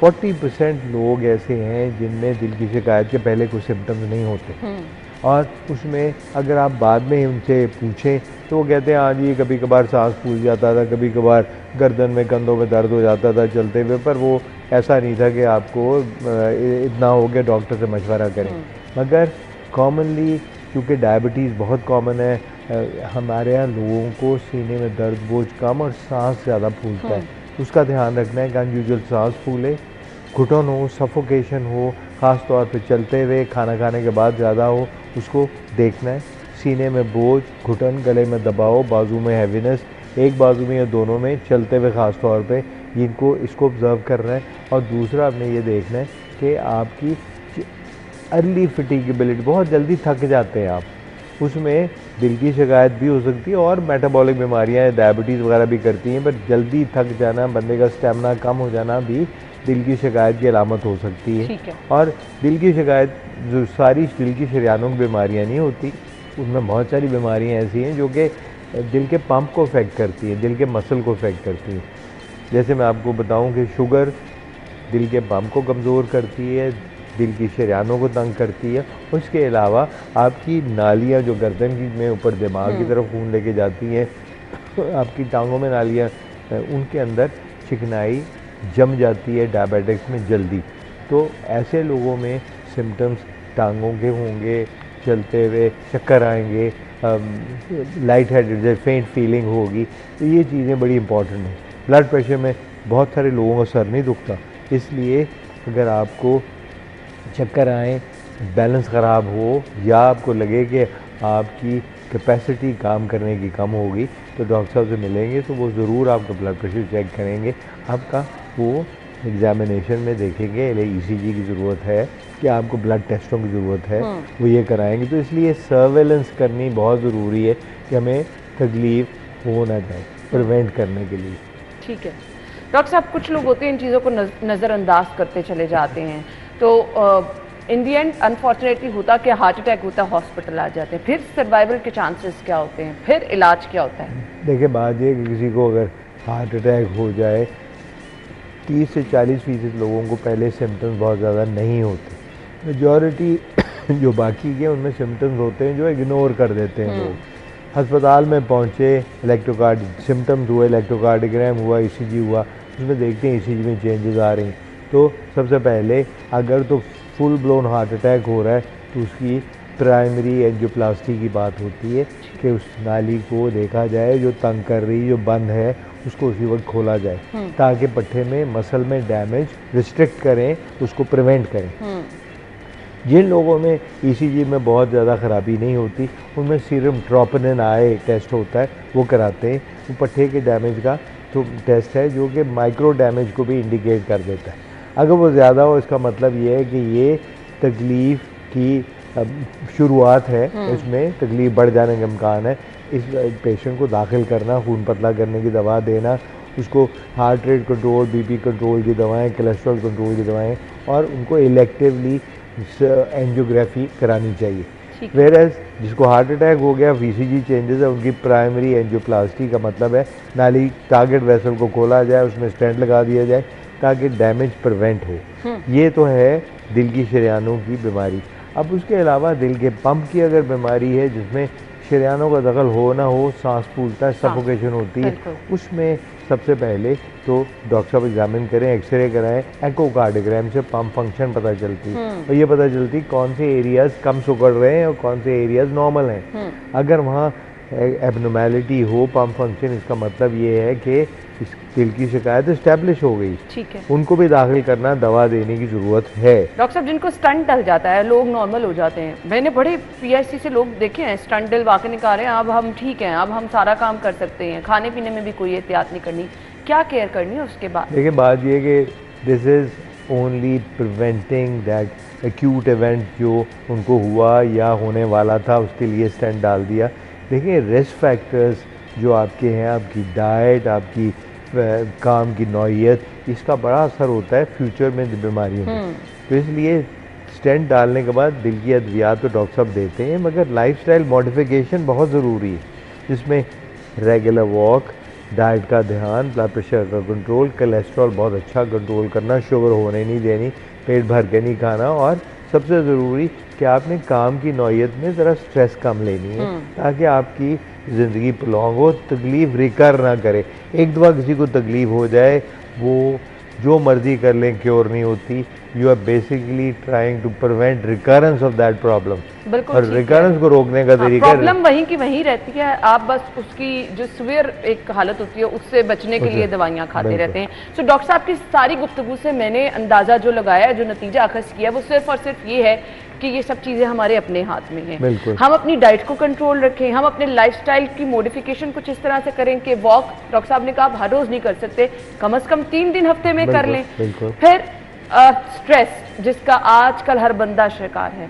40% लोग ऐसे हैं जिनमें दिल की शिकायत के पहले कुछ सिम्टम्स नहीं होते और उसमें अगर आप बाद में उनसे पूछें तो वो कहते हैं हाँ जी कभी कभार सांस फूल जाता था, कभी कभार गर्दन में कंधों में दर्द हो जाता था चलते हुए, पर वो ऐसा नहीं था कि आपको इतना हो गया डॉक्टर से मशवरा करें। मगर कॉमनली क्योंकि डायबिटीज़ बहुत कॉमन है, हमारे यहाँ लोगों को सीने में दर्द बोझ कम और सांस ज़्यादा फूलता है, उसका ध्यान रखना है कि अनयूजुअल सांस फूले, घुटन हो, सफोकेशन हो, ख़ास तौर पे चलते हुए, खाना खाने के बाद ज़्यादा हो, उसको देखना है। सीने में बोझ, घुटन, गले में दबाव, बाजू में हैवीनेस, एक बाजू में या दोनों में, चलते हुए ख़ास तौर पे इसको ऑब्ज़र्व करना है। और दूसरा आपने ये देखना है कि आपकी अर्ली फटीगेबिलिटी, बहुत जल्दी थक जाते हैं आप, उसमें दिल की शिकायत भी हो सकती है और मेटाबॉलिक बीमारियां, डायबिटीज़ वगैरह भी करती हैं। पर जल्दी थक जाना, बंदे का स्टेमिना कम हो जाना भी दिल की शिकायत की अलामत हो सकती है। ठीक है। और दिल की शिकायत, जो सारी दिल की शरीयानों की बीमारियाँ नहीं होती, उसमें बहुत सारी बीमारियाँ ऐसी हैं जो कि दिल के पंप को अफेक्ट करती हैं, दिल के मसल को अफेक्ट करती हैं। जैसे मैं आपको बताऊं कि शुगर दिल के पंप को कमज़ोर करती है, दिल की शरीयानों को तंग करती है। उसके अलावा आपकी नालियाँ जो गर्दन की में ऊपर दिमाग की तरफ खून लेके जाती हैं, आपकी टांगों में नालियाँ, उनके अंदर चिकनाई जम जाती है डायबिटिक्स में जल्दी। तो ऐसे लोगों में सिम्टम्स टांगों के होंगे, चलते हुए चक्कर आएंगे, लाइट हेडेड जैसे फेंट फीलिंग होगी। तो ये चीज़ें बड़ी इंपॉर्टेंट हैं। ब्लड प्रेशर में बहुत सारे लोगों का सर नहीं दुखता, इसलिए अगर आपको चक्कर आए, बैलेंस ख़राब हो या आपको लगे कि आपकी कैपेसिटी काम करने की कम होगी, तो डॉक्टर साहब से मिलेंगे तो वो ज़रूर आपका ब्लड प्रेशर चेक करेंगे। आपका वो एग्जामिनेशन में देखेंगे, ECG की ज़रूरत है कि आपको ब्लड टेस्टों की ज़रूरत है, वो ये कराएंगे। तो इसलिए सर्वेलेंस करनी बहुत ज़रूरी है कि हमें तकलीफ़ हो ना जाए, प्रिवेंट करने के लिए। ठीक है डॉक्टर साहब, कुछ लोग होते हैं इन चीज़ों को नज़रअंदाज करते चले जाते हैं, तो इन दी एंड अनफॉर्चुनेटली होता कि हार्ट अटैक होता है, हॉस्पिटल आ जाते हैं, फिर सर्वाइवल के चांसेस क्या होते हैं, फिर इलाज क्या होता है? देखिए, बात ये कि किसी को अगर हार्ट अटैक हो जाए, 30 से 40% लोगों को पहले सिम्टम्स बहुत ज़्यादा नहीं होते। मेजॉरिटी जो बाकी के उनमें सिम्टम्स होते हैं जो इग्नोर कर देते हैं लोग। अस्पताल में पहुँचे, इलेक्ट्रोकार्ड सिम्टम्स हुए, इलेक्ट्रोकार्डियोग्राम हुआ, ECG हुआ, उसमें देखते हैं ECG में चेंजेस आ रही हैं। तो सबसे पहले अगर तो फुल ब्लोन हार्ट अटैक हो रहा है तो उसकी प्राइमरी एंजियोप्लास्टी की बात होती है कि उस नाली को देखा जाए जो तंग कर रही, जो बंद है, उसको उसी वक्त खोला जाए ताकि पट्टे में, मसल में डैमेज रिस्ट्रिक्ट करें, उसको प्रिवेंट करें। जिन लोगों में ECG में बहुत ज़्यादा ख़राबी नहीं होती, उनमें सीरम ट्रोपोनिन आई टेस्ट होता है, वो कराते हैं। वो पट्टे के डैमेज का तो टेस्ट है जो कि माइक्रो डैमेज को भी इंडिकेट कर देता है। अगर वो ज़्यादा हो, इसका मतलब ये है कि ये तकलीफ़ की शुरुआत है, इसमें तकलीफ़ बढ़ जाने का इम्कान है। इस पेशेंट को दाखिल करना, खून पतला करने की दवा देना, उसको heart rate control, BP control की दवाएं, कोलेस्ट्रॉल कंट्रोल की दवाएं, और उनको इलेक्टिवली एंजियोग्राफी करानी चाहिए। वेयरएज जिसको हार्ट अटैक हो गया, VCG चेंजेस है, उनकी प्राइमरी एंजियोप्लास्टी का मतलब है नाली टारगेट वेसल को खोला जाए, उसमें स्टेंट लगा दिया जाए ताकि डैमेज प्रिवेंट हो। ये तो है दिल की शरीयानों की बीमारी। अब उसके अलावा दिल के पंप की अगर बीमारी है जिसमें शरीयानों का दखल हो ना हो, सांस फूलता है, सफोकेशन होती है, उसमें सबसे पहले तो डॉक्टर साहब एग्जामिन करें, एक्सरे कराएं, एकोकार्डियोग्राम से पंप फंक्शन पता चलती है और ये पता चलती कौन से एरियाज कम सुगड़ रहे हैं और कौन से एरियाज नॉर्मल हैं। अगर वहाँ एबनॉर्मेलिटी हो पंप फंक्शन, इसका मतलब ये है कि इस दिल की शिकायत इस्टेब्लिश हो गई। ठीक है, उनको भी दाखिल करना, दवा देने की ज़रूरत है। डॉक्टर साहब, जिनको स्टंट डल जाता है, लोग नॉर्मल हो जाते हैं, मैंने बड़े PIC से लोग देखे हैं, स्टंट डलवा के निकाल रहे हैं, अब हम ठीक हैं, अब हम सारा काम कर सकते हैं, खाने पीने में भी कोई एहतियात नहीं करनी, क्या केयर करनी है उसके बाद? देखिए, बात ये कि this is only preventing that acute event जो उनको हुआ या होने वाला था, उसके लिए स्टेंट डाल दिया। देखिए, रिस्क फैक्टर्स जो आपके हैं, आपकी डाइट, आपकी काम की नौइयत, इसका बड़ा असर होता है फ्यूचर में बीमारियों में। तो इसलिए स्टेंट डालने के बाद दिल की अद्वियात तो डॉक्टर साहब देते हैं, मगर लाइफस्टाइल मॉडिफिकेशन बहुत ज़रूरी है, जिसमें रेगुलर वॉक, डाइट का ध्यान, ब्लड प्रेशर का कंट्रोल, कोलेस्ट्रॉल बहुत अच्छा कंट्रोल करना, शुगर होने नहीं देनी, पेट भर के नहीं खाना, और सबसे ज़रूरी कि आपने काम की नौइयत में ज़रा स्ट्रेस कम लेनी है ताकि आपकी ज़िंदगी प्रोलॉन्ग हो, तकलीफ़ रिकर ना करे। एक दफ़ा किसी को तकलीफ़ हो जाए, वो जो मर्जी कर लें, क्योर नहीं होती। You are basically trying to prevent recurrence of that problem, और रिकरेंस को रोकने का तरीका, प्रॉब्लम वहीं की वहीं रहती है, आप बस उसकी जो सीवियर एक हालत होती है उससे बचने के लिए दवाइयाँ खाते रहते हैं। सो डॉक्टर साहब की सारी गुफ्तगू से मैंने अंदाज़ा जो लगाया, जो नतीजा अखज़ किया, वो सिर्फ और सिर्फ ये है कि ये सब चीज़ें हमारे अपने हाथ में हैं। हम अपनी डाइट को कंट्रोल रखें, हम अपने लाइफस्टाइल की मॉडिफिकेशन कुछ इस तरह से करें कि वॉक, डॉक्टर साहब ने कहा आप हर रोज़ नहीं कर सकते, कम से कम 3 दिन हफ्ते में कर लें। फिर स्ट्रेस जिसका आजकल हर बंदा शिकार है,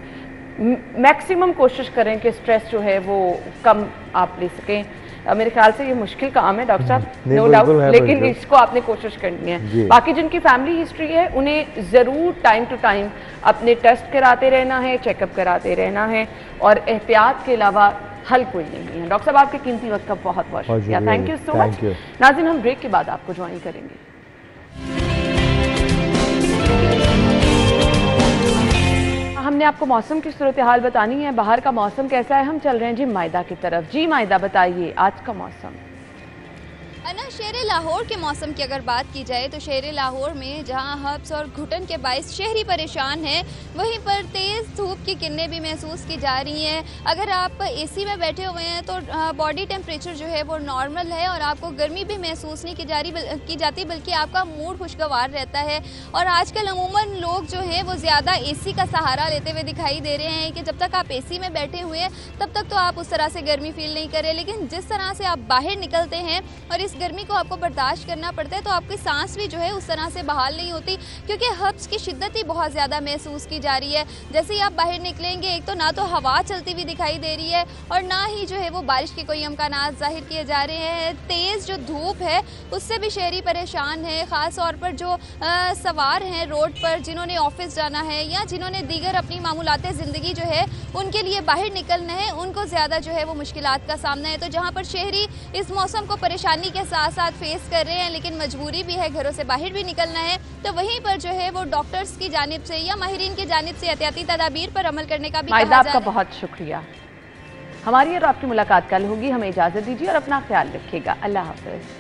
मैक्सिमम कोशिश करें कि स्ट्रेस जो है वो कम आप ले सकें। मेरे ख्याल से ये मुश्किल काम है डॉक्टर साहब, नो डाउट, लेकिन इसको आपने कोशिश करनी है। बाकी जिनकी फैमिली हिस्ट्री है उन्हें ज़रूर टाइम टू टाइम अपने टेस्ट कराते रहना है, चेकअप कराते रहना है, और एहतियात के अलावा हल कोई नहीं है। डॉक्टर साहब आपके कीमती वक्त का बहुत बहुत शुक्रिया, थैंक यू सो मच। नाज़रीन, हम ब्रेक के बाद आपको ज्वाइन करेंगे। हमने आपको मौसम की सूरत हाल बतानी है, बाहर का मौसम कैसा है। हम चल रहे हैं जी मायदा की तरफ। जी मायदा, बताइए आज का मौसम। ना शहर लाहौर के मौसम की अगर बात की जाए तो शहर लाहौर में जहां हब्स और घुटन के बायस शहरी परेशान हैं, वहीं पर तेज़ धूप की किरणें भी महसूस की जा रही हैं। अगर आप एसी में बैठे हुए हैं तो बॉडी टेम्परेचर जो है वो नॉर्मल है और आपको गर्मी भी महसूस नहीं की जाती, बल्कि आपका मूड खुशगवार रहता है। और आजकल अमूमन लोग जो हैं वो ज़्यादा एसी का सहारा लेते हुए दिखाई दे रहे हैं कि जब तक आप एसी में बैठे हुए हैं तब तक तो आप उस तरह से गर्मी फील नहीं करें, लेकिन जिस तरह से आप बाहर निकलते हैं और इस गर्मी को आपको बर्दाश्त करना पड़ता है तो आपकी सांस भी जो है उस तरह से बहाल नहीं होती, क्योंकि हब्स की शिद्दत ही बहुत ज़्यादा महसूस की जा रही है। जैसे ही आप बाहर निकलेंगे, एक तो ना तो हवा चलती हुई दिखाई दे रही है और ना ही जो है वो बारिश के कोई इम्कानात जाहिर किए जा रहे हैं। तेज़ जो धूप है उससे भी शहरी परेशान है, ख़ास तौर पर जो सवार हैं रोड पर, जिन्होंने ऑफिस जाना है या जिन्होंने दीगर अपनी मामूलाते ज़िंदगी जो है उनके लिए बाहर निकलना है, उनको ज़्यादा जो है वो मुश्किलात का सामना है। तो जहाँ पर शहरी इस मौसम को परेशानी के साथ साथ फेस कर रहे हैं, लेकिन मजबूरी भी है, घरों से बाहर भी निकलना है, तो वहीं पर जो है वो डॉक्टर्स की जानिब से या माहिरीन की जानिब से एहतियाती तदाबीर पर अमल करने का भी कहा जा रहा है। आपका बहुत शुक्रिया। हमारी और आपकी मुलाकात कल होगी, हमें इजाज़त दीजिए और अपना ख्याल रखिएगा। अल्लाह हाफ़िज़।